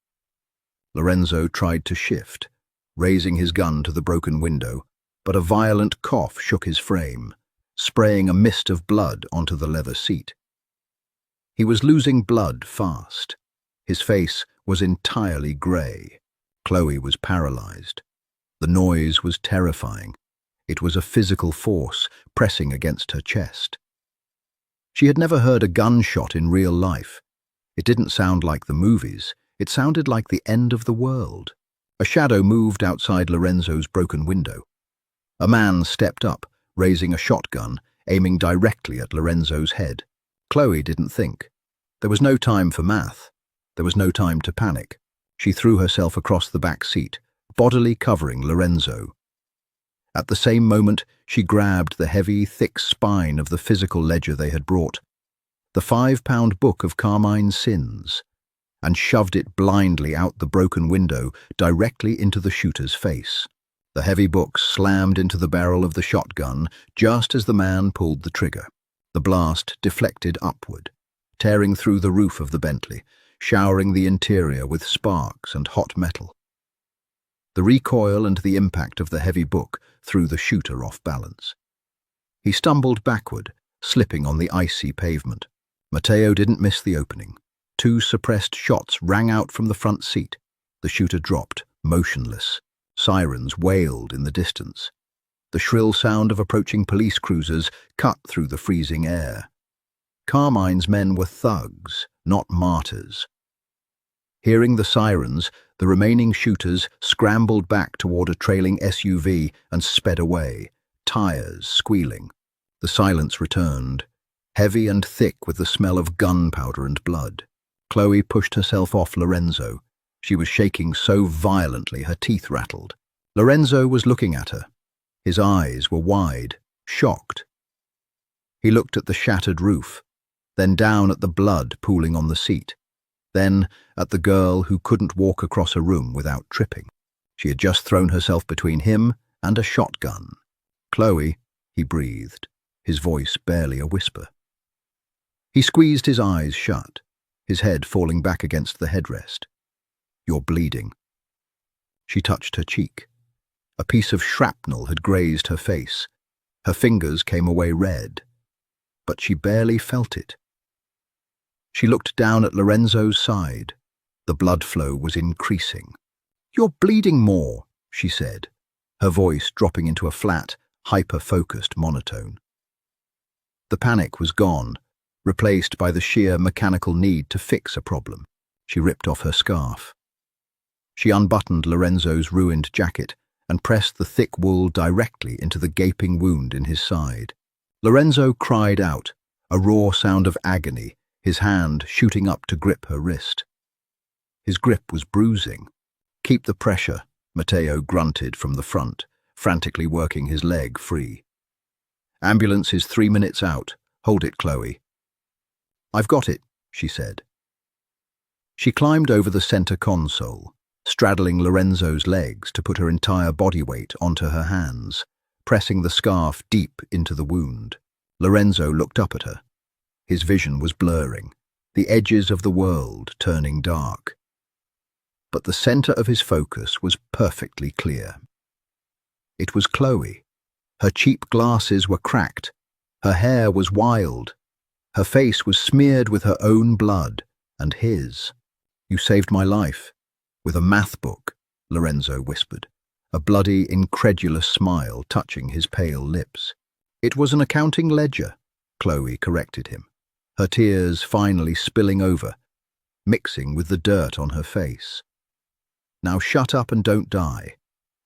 Lorenzo tried to shift, raising his gun to the broken window, but a violent cough shook his frame, spraying a mist of blood onto the leather seat. He was losing blood fast. His face was entirely grey. Chloe was paralyzed. The noise was terrifying. It was a physical force pressing against her chest. She had never heard a gunshot in real life. It didn't sound like the movies. It sounded like the end of the world. A shadow moved outside Lorenzo's broken window. A man stepped up, raising a shotgun, aiming directly at Lorenzo's head. Chloe didn't think. There was no time for math. There was no time to panic. She threw herself across the back seat, bodily covering Lorenzo. At the same moment, she grabbed the heavy, thick spine of the physical ledger they had brought, the 5-pound book of Carmine's sins, and shoved it blindly out the broken window directly into the shooter's face. The heavy book slammed into the barrel of the shotgun just as the man pulled the trigger. The blast deflected upward, tearing through the roof of the Bentley, showering the interior with sparks and hot metal. The recoil and the impact of the heavy book threw the shooter off balance. He stumbled backward, slipping on the icy pavement. Matteo didn't miss the opening. 2 suppressed shots rang out from the front seat. The shooter dropped, motionless. Sirens wailed in the distance. The shrill sound of approaching police cruisers cut through the freezing air. Carmine's men were thugs, not martyrs. Hearing the sirens, the remaining shooters scrambled back toward a trailing SUV and sped away, tires squealing. The silence returned, heavy and thick with the smell of gunpowder and blood. Chloe pushed herself off Lorenzo. She was shaking so violently her teeth rattled. Lorenzo was looking at her. His eyes were wide, shocked. He looked at the shattered roof, then down at the blood pooling on the seat, then at the girl who couldn't walk across a room without tripping. She had just thrown herself between him and a shotgun. "Chloe," he breathed, his voice barely a whisper. He squeezed his eyes shut, his head falling back against the headrest. "You're bleeding." She touched her cheek. A piece of shrapnel had grazed her face. Her fingers came away red, but she barely felt it. She looked down at Lorenzo's side. The blood flow was increasing. "You're bleeding more," she said, her voice dropping into a flat, hyper-focused monotone. The panic was gone, replaced by the sheer mechanical need to fix a problem. She ripped off her scarf. She unbuttoned Lorenzo's ruined jacket and pressed the thick wool directly into the gaping wound in his side. Lorenzo cried out, a raw sound of agony, his hand shooting up to grip her wrist. His grip was bruising. "Keep the pressure," Matteo grunted from the front, frantically working his leg free. "Ambulance is 3 minutes out. Hold it, Chloe." "I've got it," she said. She climbed over the center console, straddling Lorenzo's legs to put her entire body weight onto her hands, pressing the scarf deep into the wound. Lorenzo looked up at her. His vision was blurring, the edges of the world turning dark. But the center of his focus was perfectly clear. It was Chloe. Her cheap glasses were cracked. Her hair was wild. Her face was smeared with her own blood and his. "You saved my life. With a math book," Lorenzo whispered, a bloody, incredulous smile touching his pale lips. "It was an accounting ledger," Chloe corrected him, her tears finally spilling over, mixing with the dirt on her face. "Now shut up and don't die.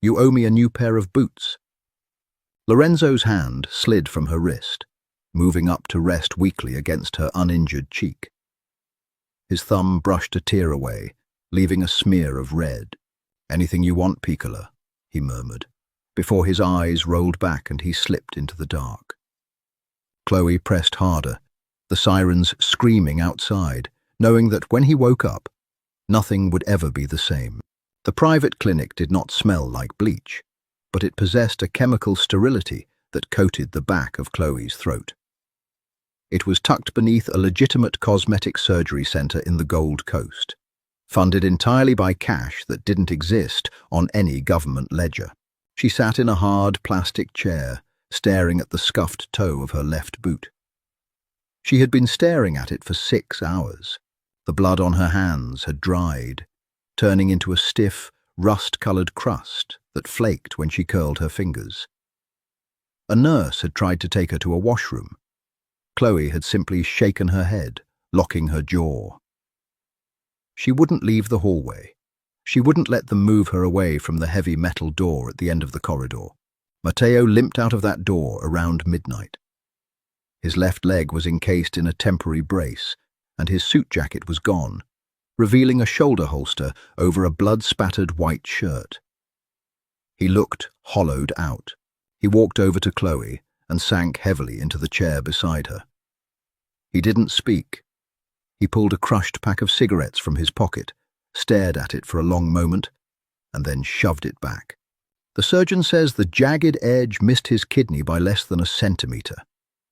You owe me a new pair of boots." Lorenzo's hand slid from her wrist, moving up to rest weakly against her uninjured cheek. His thumb brushed a tear away, leaving a smear of red. "Anything you want, Piccola," he murmured, before his eyes rolled back and he slipped into the dark. Chloe pressed harder, the sirens screaming outside, knowing that when he woke up, nothing would ever be the same. The private clinic did not smell like bleach, but it possessed a chemical sterility that coated the back of Chloe's throat. It was tucked beneath a legitimate cosmetic surgery center in the Gold Coast, funded entirely by cash that didn't exist on any government ledger. She sat in a hard plastic chair, staring at the scuffed toe of her left boot. She had been staring at it for 6 hours. The blood on her hands had dried, turning into a stiff, rust-colored crust that flaked when she curled her fingers. A nurse had tried to take her to a washroom. Chloe had simply shaken her head, locking her jaw. She wouldn't leave the hallway. She wouldn't let them move her away from the heavy metal door at the end of the corridor. Matteo limped out of that door around midnight. His left leg was encased in a temporary brace, and his suit jacket was gone, revealing a shoulder holster over a blood-spattered white shirt. He looked hollowed out. He walked over to Chloe and sank heavily into the chair beside her. He didn't speak. He pulled a crushed pack of cigarettes from his pocket, stared at it for a long moment, and then shoved it back. "The surgeon says the jagged edge missed his kidney by less than a centimeter,"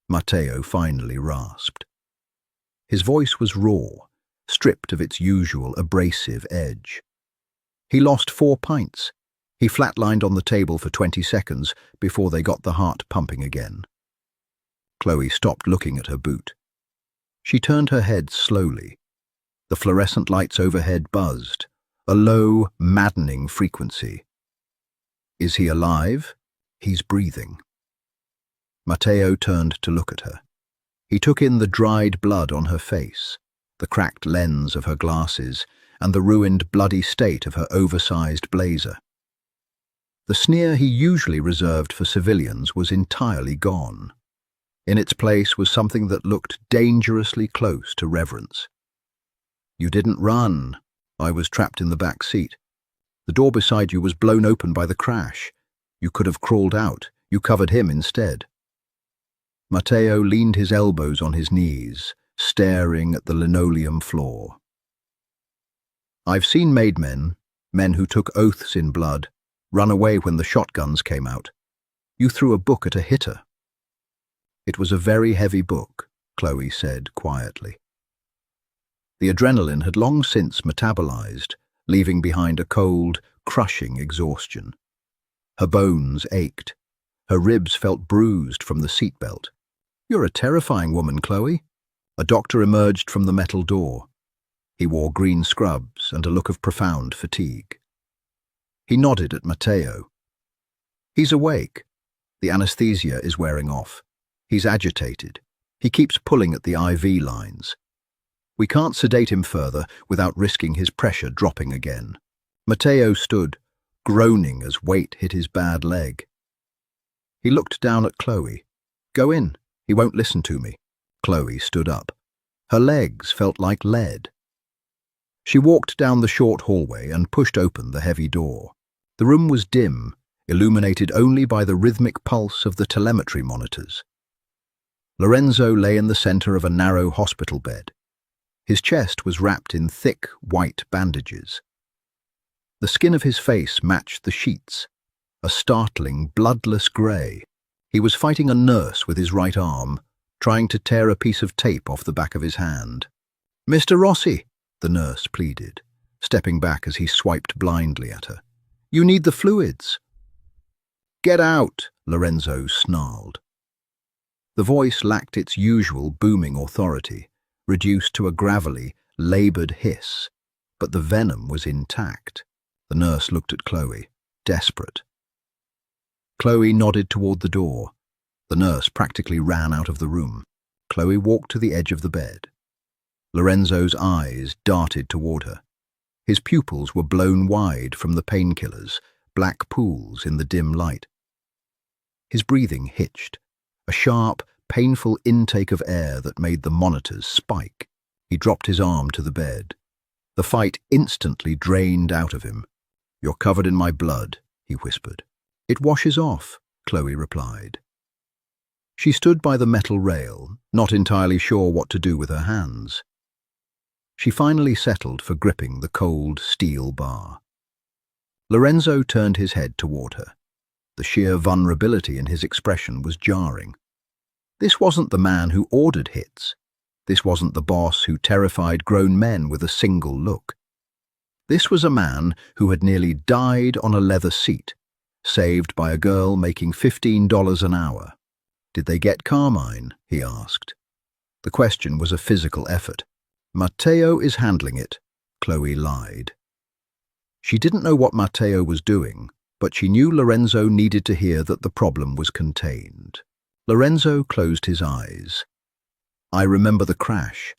Matteo finally rasped. His voice was raw, stripped of its usual abrasive edge. "He lost 4 pints. He flatlined on the table for 20 seconds before they got the heart pumping again." Chloe stopped looking at her boot. She turned her head slowly. The fluorescent lights overhead buzzed, a low, maddening frequency. "Is he alive?" "He's breathing." Matteo turned to look at her. He took in the dried blood on her face, the cracked lens of her glasses, and the ruined, bloody state of her oversized blazer. The sneer he usually reserved for civilians was entirely gone. In its place was something that looked dangerously close to reverence. "You didn't run. I was trapped in the back seat. The door beside you was blown open by the crash. You could have crawled out. You covered him instead." Matteo leaned his elbows on his knees, staring at the linoleum floor. "I've seen made men who took oaths in blood, run away when the shotguns came out. You threw a book at a hitter." "It was a very heavy book," Chloe said quietly. The adrenaline had long since metabolized, leaving behind a cold, crushing exhaustion. Her bones ached. Her ribs felt bruised from the seatbelt. "You're a terrifying woman, Chloe." A doctor emerged from the metal door. He wore green scrubs and a look of profound fatigue. He nodded at Matteo. "He's awake. The anesthesia is wearing off. He's agitated. He keeps pulling at the IV lines. We can't sedate him further without risking his pressure dropping again." Matteo stood, groaning as weight hit his bad leg. He looked down at Chloe. "Go in. He won't listen to me." Chloe stood up. Her legs felt like lead. She walked down the short hallway and pushed open the heavy door. The room was dim, illuminated only by the rhythmic pulse of the telemetry monitors. Lorenzo lay in the center of a narrow hospital bed. His chest was wrapped in thick, white bandages. The skin of his face matched the sheets, a startling, bloodless grey. He was fighting a nurse with his right arm, trying to tear a piece of tape off the back of his hand. "Mr. Rossi," the nurse pleaded, stepping back as he swiped blindly at her. "You need the fluids." "Get out," Lorenzo snarled. The voice lacked its usual booming authority, reduced to a gravelly, laboured hiss, but the venom was intact. The nurse looked at Chloe, desperate. Chloe nodded toward the door. The nurse practically ran out of the room. Chloe walked to the edge of the bed. Lorenzo's eyes darted toward her. His pupils were blown wide from the painkillers, black pools in the dim light. His breathing hitched, a sharp, painful intake of air that made the monitors spike. He dropped his arm to the bed. The fight instantly drained out of him. "You're covered in my blood," he whispered. "It washes off," Chloe replied. She stood by the metal rail, not entirely sure what to do with her hands. She finally settled for gripping the cold steel bar. Lorenzo turned his head toward her. The sheer vulnerability in his expression was jarring. This wasn't the man who ordered hits. This wasn't the boss who terrified grown men with a single look. This was a man who had nearly died on a leather seat, saved by a girl making $15 an hour. "Did they get Carmine?" he asked. The question was a physical effort. "Matteo is handling it," Chloe lied. She didn't know what Matteo was doing, but she knew Lorenzo needed to hear that the problem was contained. Lorenzo closed his eyes. "I remember the crash.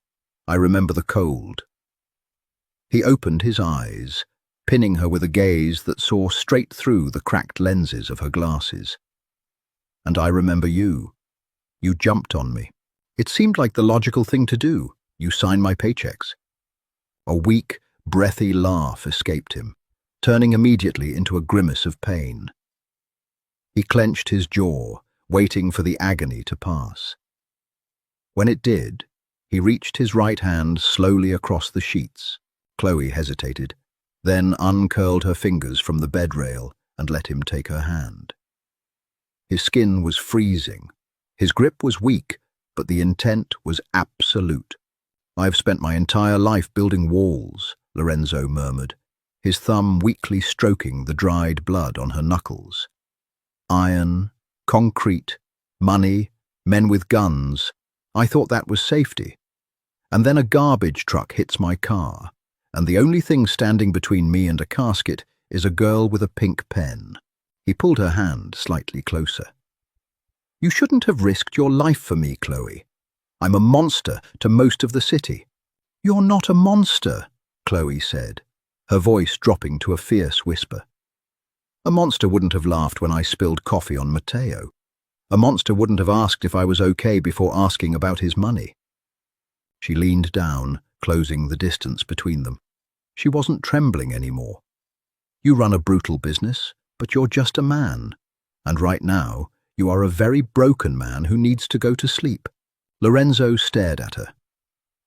I remember the cold." He opened his eyes, pinning her with a gaze that saw straight through the cracked lenses of her glasses. "And I remember you. You jumped on me. It seemed like the logical thing to do. You signed my paychecks." A weak, breathy laugh escaped him, turning immediately into a grimace of pain. He clenched his jaw, waiting for the agony to pass. When it did, he reached his right hand slowly across the sheets. Chloe hesitated, then uncurled her fingers from the bed rail and let him take her hand. His skin was freezing. His grip was weak, but the intent was absolute. "I've spent my entire life building walls," Lorenzo murmured, his thumb weakly stroking the dried blood on her knuckles. "Iron, concrete, money, men with guns. I thought that was safety. And then a garbage truck hits my car, and the only thing standing between me and a casket is a girl with a pink pen." He pulled her hand slightly closer. "You shouldn't have risked your life for me, Chloe. I'm a monster to most of the city." "You're not a monster," Chloe said, her voice dropping to a fierce whisper. "A monster wouldn't have laughed when I spilled coffee on Matteo. A monster wouldn't have asked if I was okay before asking about his money." She leaned down, closing the distance between them. She wasn't trembling anymore. "You run a brutal business, but you're just a man. And right now, you are a very broken man who needs to go to sleep." Lorenzo stared at her.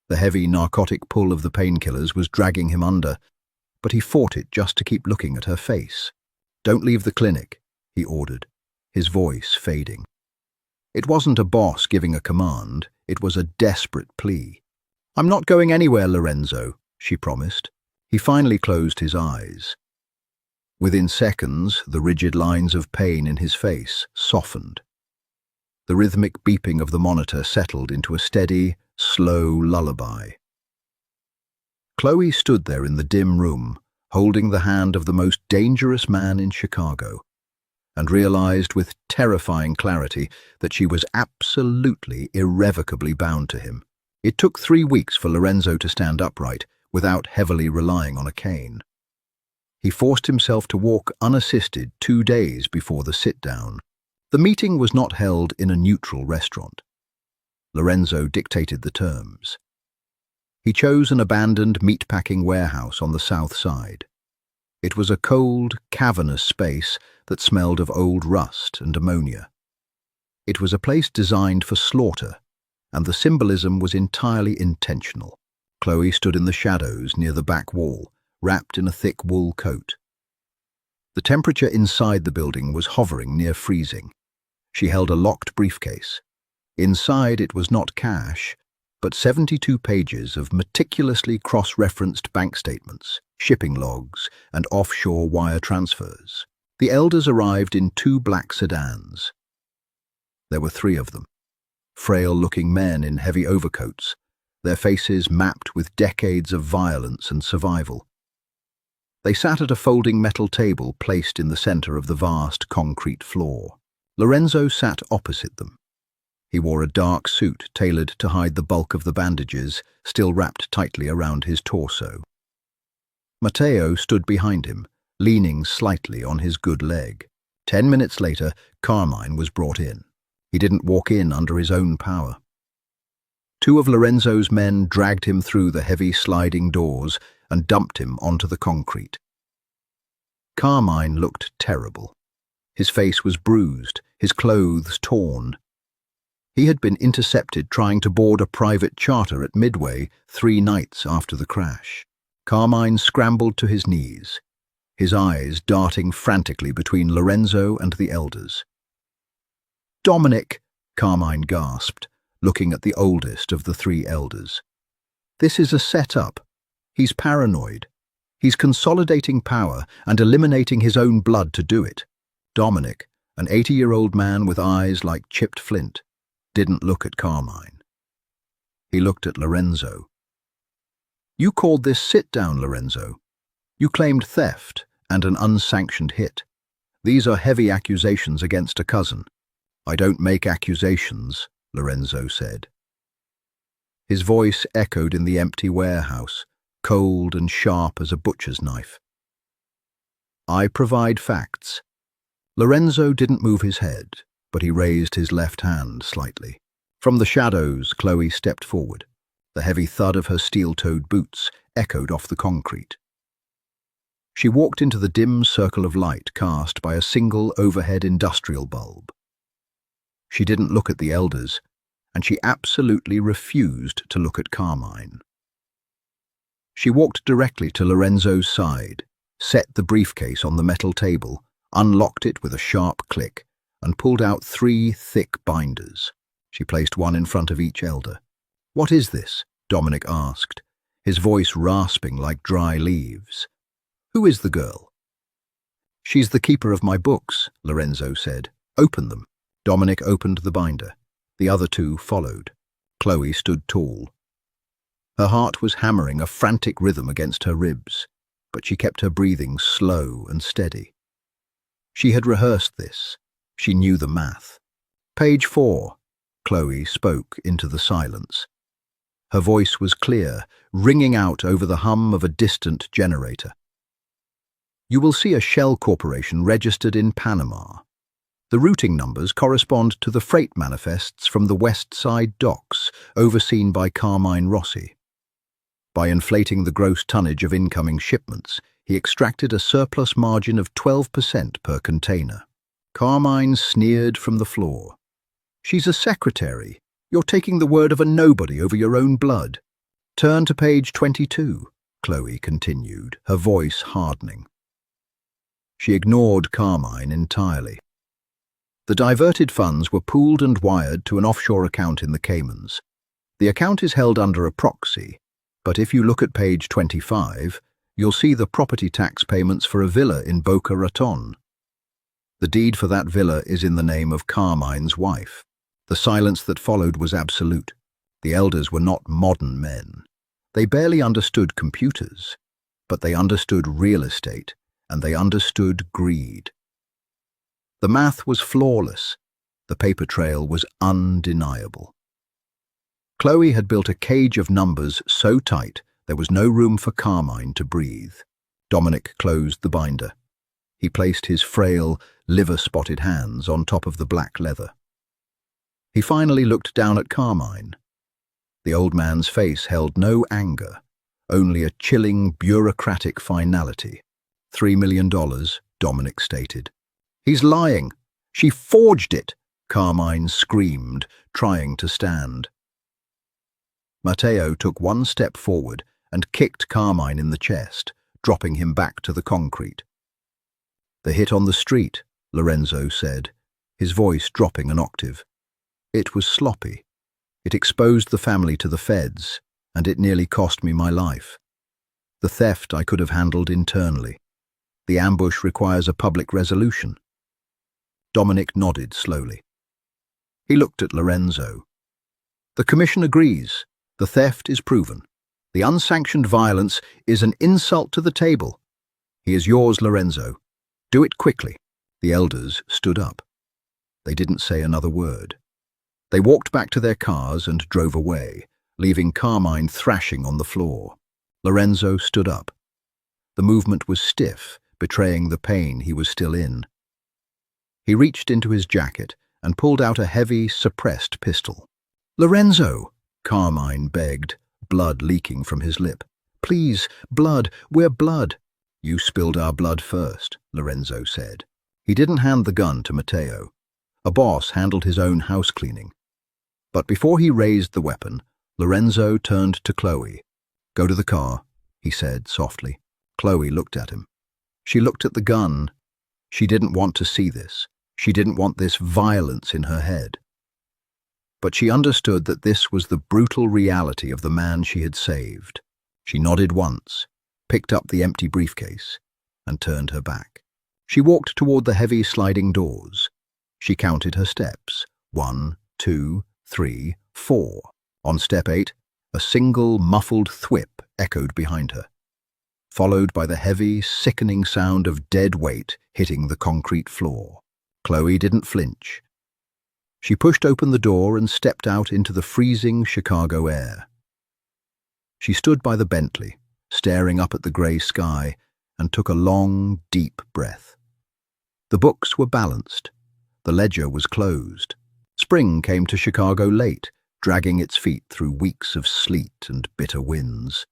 The heavy narcotic pull of the painkillers was dragging him under, but he fought it just to keep looking at her face. "Don't leave the clinic," he ordered, his voice fading. It wasn't a boss giving a command, it was a desperate plea. "I'm not going anywhere, Lorenzo," she promised. He finally closed his eyes. Within seconds, the rigid lines of pain in his face softened. The rhythmic beeping of the monitor settled into a steady, slow lullaby. Chloe stood there in the dim room, holding the hand of the most dangerous man in Chicago, and realized with terrifying clarity that she was absolutely, irrevocably bound to him. It took 3 weeks for Lorenzo to stand upright without heavily relying on a cane. He forced himself to walk unassisted 2 days before the sit-down. The meeting was not held in a neutral restaurant. Lorenzo dictated the terms. He chose an abandoned meatpacking warehouse on the south side. It was a cold, cavernous space that smelled of old rust and ammonia. It was a place designed for slaughter, and the symbolism was entirely intentional. Chloe stood in the shadows near the back wall, wrapped in a thick wool coat. The temperature inside the building was hovering near freezing. She held a locked briefcase. Inside it was not cash, but 72 pages of meticulously cross-referenced bank statements, shipping logs, and offshore wire transfers. The elders arrived in 2 black sedans. There were 3 of them, frail-looking men in heavy overcoats, their faces mapped with decades of violence and survival. They sat at a folding metal table placed in the center of the vast concrete floor. Lorenzo sat opposite them. He wore a dark suit tailored to hide the bulk of the bandages still wrapped tightly around his torso. Matteo stood behind him, leaning slightly on his good leg. 10 minutes later, Carmine was brought in. He didn't walk in under his own power. 2 of Lorenzo's men dragged him through the heavy sliding doors and dumped him onto the concrete. Carmine looked terrible. His face was bruised, his clothes torn. He had been intercepted trying to board a private charter at Midway 3 nights after the crash. Carmine scrambled to his knees, his eyes darting frantically between Lorenzo and the elders. "Dominic," Carmine gasped, looking at the oldest of the 3 elders. "This is a setup. He's paranoid. He's consolidating power and eliminating his own blood to do it." Dominic, an 80-year-old man with eyes like chipped flint, didn't look at Carmine. He looked at Lorenzo. "You called this sit-down, Lorenzo. You claimed theft and an unsanctioned hit. These are heavy accusations against a cousin." "I don't make accusations," Lorenzo said. His voice echoed in the empty warehouse, cold and sharp as a butcher's knife. "I provide facts." Lorenzo didn't move his head, but he raised his left hand slightly. From the shadows, Chloe stepped forward. The heavy thud of her steel-toed boots echoed off the concrete. She walked into the dim circle of light cast by a single overhead industrial bulb. She didn't look at the elders, and she absolutely refused to look at Carmine. She walked directly to Lorenzo's side, set the briefcase on the metal table, unlocked it with a sharp click, and pulled out 3 thick binders. She placed one in front of each elder. "What is this?" Dominic asked, his voice rasping like dry leaves. "Who is the girl?" "She's the keeper of my books," Lorenzo said. "Open them." Dominic opened the binder. The other 2 followed. Chloe stood tall. Her heart was hammering a frantic rhythm against her ribs, but she kept her breathing slow and steady. She had rehearsed this. She knew the math. "Page 4, Chloe spoke into the silence. Her voice was clear, ringing out over the hum of a distant generator. "You will see a shell corporation registered in Panama. The routing numbers correspond to the freight manifests from the West Side docks, overseen by Carmine Rossi. By inflating the gross tonnage of incoming shipments, he extracted a surplus margin of 12% per container." Carmine sneered from the floor. "She's a secretary. You're taking the word of a nobody over your own blood." "Turn to page 22, Chloe continued, her voice hardening. She ignored Carmine entirely. The diverted funds were pooled and wired to an offshore account in the Caymans. The account is held under a proxy, but if you look at page 25, you'll see the property tax payments for a villa in Boca Raton. The deed for that villa is in the name of Carmine's wife. The silence that followed was absolute. The elders were not modern men. They barely understood computers, but they understood real estate, and they understood greed. The math was flawless. The paper trail was undeniable. Chloe had built a cage of numbers so tight there was no room for Carmine to breathe. Dominic closed the binder. He placed his frail, liver-spotted hands on top of the black leather. He finally looked down at Carmine. The old man's face held no anger, only a chilling bureaucratic finality. $3 million, Dominic stated. He's lying. She forged it, Carmine screamed, trying to stand. Matteo took one step forward and kicked Carmine in the chest, dropping him back to the concrete. The hit on the street, Lorenzo said, his voice dropping an octave. It was sloppy. It exposed the family to the feds, and it nearly cost me my life. The theft I could have handled internally. The ambush requires a public resolution. Dominic nodded slowly. He looked at Lorenzo. The commission agrees. The theft is proven. The unsanctioned violence is an insult to the table. He is yours, Lorenzo. Do it quickly. The elders stood up. They didn't say another word. They walked back to their cars and drove away, leaving Carmine thrashing on the floor. Lorenzo stood up. The movement was stiff, betraying the pain he was still in. He reached into his jacket and pulled out a heavy, suppressed pistol. Lorenzo, Carmine begged, blood leaking from his lip. Please, blood, we're blood. You spilled our blood first, Lorenzo said. He didn't hand the gun to Matteo. A boss handled his own house cleaning. But before he raised the weapon, Lorenzo turned to Chloe. Go to the car, he said softly. Chloe looked at him. She looked at the gun. She didn't want to see this. She didn't want this violence in her head. But she understood that this was the brutal reality of the man she had saved. She nodded once, picked up the empty briefcase, and turned her back. She walked toward the heavy sliding doors. She counted her steps. 1, 2, 3, 4. On step 8, a single muffled thwip echoed behind her, followed by the heavy, sickening sound of dead weight hitting the concrete floor. Chloe didn't flinch. She pushed open the door and stepped out into the freezing Chicago air. She stood by the Bentley, staring up at the grey sky, and took a long, deep breath. The books were balanced. The ledger was closed. Spring came to Chicago late, dragging its feet through weeks of sleet and bitter winds.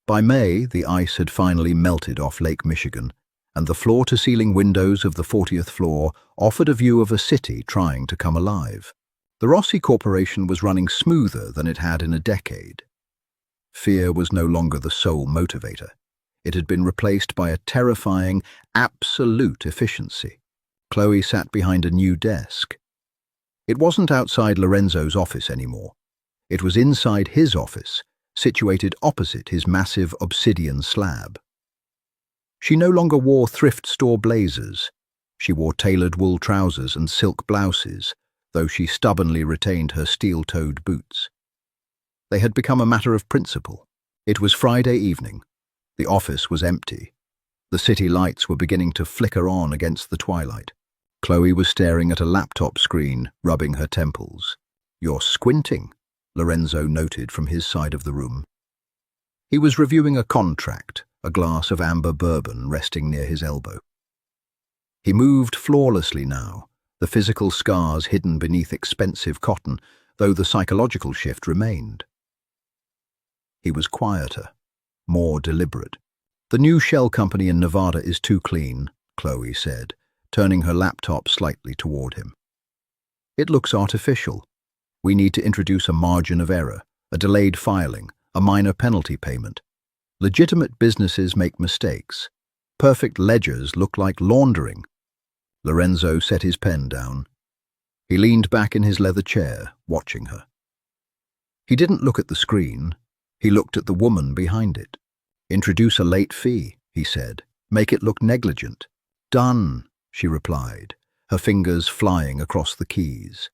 By May, the ice had finally melted off Lake Michigan, and the floor-to-ceiling windows of the 40th floor offered a view of a city trying to come alive. The Rossi Corporation was running smoother than it had in a decade. Fear was no longer the sole motivator. It had been replaced by a terrifying, absolute efficiency. Chloe sat behind a new desk. It wasn't outside Lorenzo's office anymore. It was inside his office, situated opposite his massive obsidian slab. She no longer wore thrift store blazers. She wore tailored wool trousers and silk blouses, though she stubbornly retained her steel-toed boots. They had become a matter of principle. It was Friday evening. The office was empty. The city lights were beginning to flicker on against the twilight. Chloe was staring at a laptop screen, rubbing her temples. You're squinting, Lorenzo noted from his side of the room. He was reviewing a contract, a glass of amber bourbon resting near his elbow. He moved flawlessly now, the physical scars hidden beneath expensive cotton, though the psychological shift remained. He was quieter, more deliberate. The new shell company in Nevada is too clean, Chloe said, turning her laptop slightly toward him. It looks artificial. We need to introduce a margin of error, a delayed filing, a minor penalty payment. Legitimate businesses make mistakes. Perfect ledgers look like laundering. Lorenzo set his pen down. He leaned back in his leather chair, watching her. He didn't look at the screen. He looked at the woman behind it. Introduce a late fee, he said. Make it look negligent. Done, she replied, her fingers flying across the keys.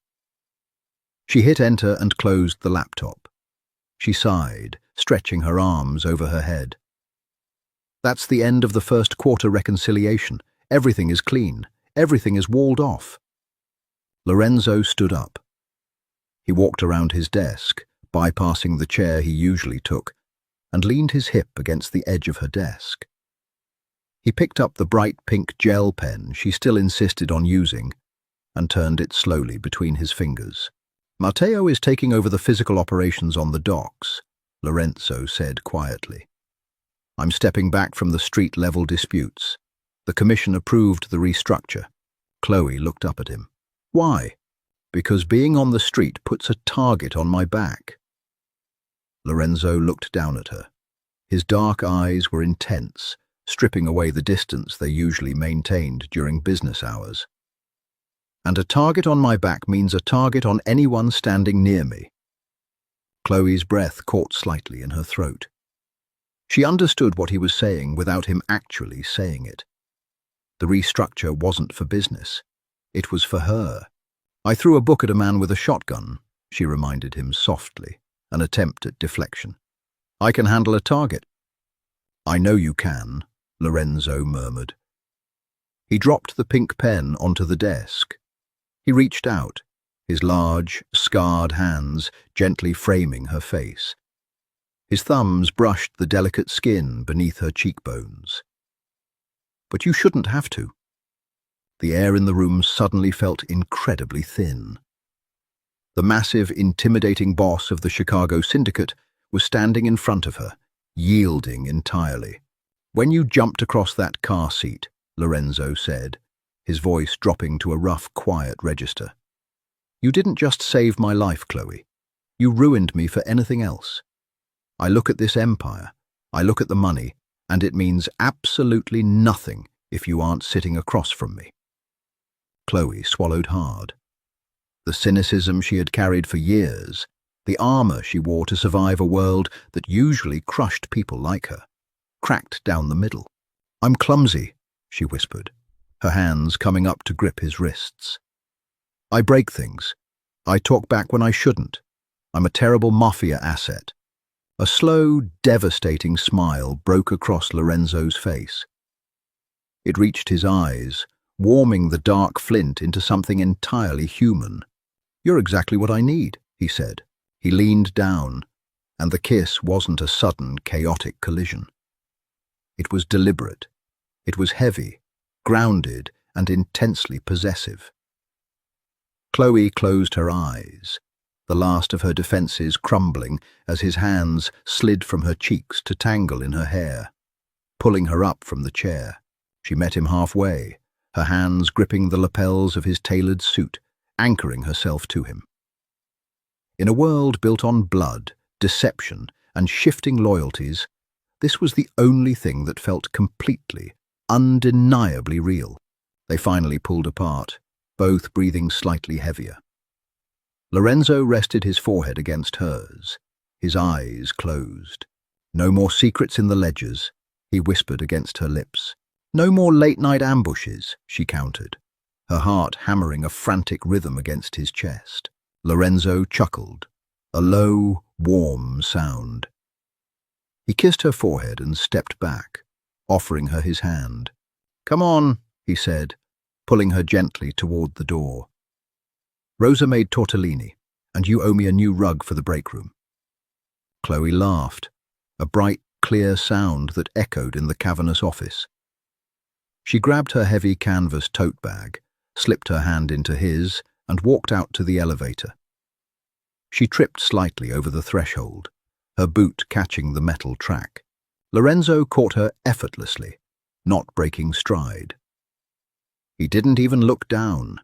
She hit enter and closed the laptop. She sighed, stretching her arms over her head. That's the end of the first quarter reconciliation. Everything is clean. Everything is walled off. Lorenzo stood up. He walked around his desk, bypassing the chair he usually took, and leaned his hip against the edge of her desk. He picked up the bright pink gel pen she still insisted on using and turned it slowly between his fingers. Matteo is taking over the physical operations on the docks, Lorenzo said quietly. I'm stepping back from the street-level disputes. The commission approved the restructure. Chloe looked up at him. Why? Because being on the street puts a target on my back. Lorenzo looked down at her. His dark eyes were intense, stripping away the distance they usually maintained during business hours. And a target on my back means a target on anyone standing near me. Chloe's breath caught slightly in her throat. She understood what he was saying without him actually saying it. The restructure wasn't for business. It was for her. I threw a book at a man with a shotgun, she reminded him softly, an attempt at deflection. I can handle a target. I know you can, Lorenzo murmured. He dropped the pink pen onto the desk. He reached out, his large, scarred hands gently framing her face. His thumbs brushed the delicate skin beneath her cheekbones. But you shouldn't have to. The air in the room suddenly felt incredibly thin. The massive, intimidating boss of the Chicago syndicate was standing in front of her, yielding entirely. When you jumped across that car seat, Lorenzo said, his voice dropping to a rough, quiet register. You didn't just save my life, Chloe. You ruined me for anything else. I look at this empire, I look at the money, and it means absolutely nothing if you aren't sitting across from me. Chloe swallowed hard. The cynicism she had carried for years, the armor she wore to survive a world that usually crushed people like her, cracked down the middle. I'm clumsy, she whispered, her hands coming up to grip his wrists. I break things. I talk back when I shouldn't. I'm a terrible mafia asset. A slow, devastating smile broke across Lorenzo's face. It reached his eyes, warming the dark flint into something entirely human. You're exactly what I need, he said. He leaned down, and the kiss wasn't a sudden, chaotic collision. It was deliberate. It was heavy, grounded, and intensely possessive. Chloe closed her eyes, the last of her defenses crumbling as his hands slid from her cheeks to tangle in her hair. Pulling her up from the chair, she met him halfway, her hands gripping the lapels of his tailored suit, anchoring herself to him. In a world built on blood, deception, and shifting loyalties, this was the only thing that felt completely, undeniably real. They finally pulled apart, both breathing slightly heavier. Lorenzo rested his forehead against hers, his eyes closed. No more secrets in the ledgers, he whispered against her lips. No more late-night ambushes, she countered, her heart hammering a frantic rhythm against his chest. Lorenzo chuckled, a low, warm sound. He kissed her forehead and stepped back, offering her his hand. Come on, he said, pulling her gently toward the door. Rosa made tortellini, and you owe me a new rug for the break room. Chloe laughed, a bright, clear sound that echoed in the cavernous office. She grabbed her heavy canvas tote bag, slipped her hand into his, and walked out to the elevator. She tripped slightly over the threshold, her boot catching the metal track. Lorenzo caught her effortlessly, not breaking stride. He didn't even look down.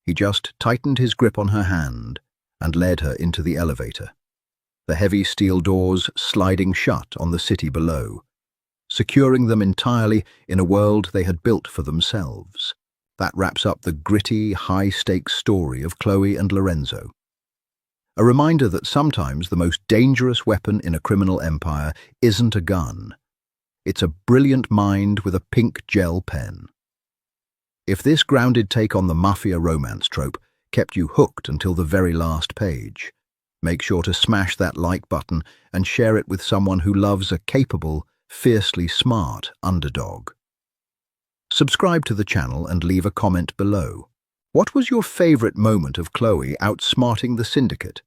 He just tightened his grip on her hand and led her into the elevator, the heavy steel doors sliding shut on the city below, securing them entirely in a world they had built for themselves. That wraps up the gritty, high-stakes story of Chloe and Lorenzo. A reminder that sometimes the most dangerous weapon in a criminal empire isn't a gun. It's a brilliant mind with a pink gel pen. If this grounded take on the mafia romance trope kept you hooked until the very last page, make sure to smash that like button and share it with someone who loves a capable, fiercely smart underdog. Subscribe to the channel and leave a comment below. What was your favorite moment of Chloe outsmarting the syndicate?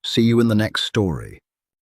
See you in the next story.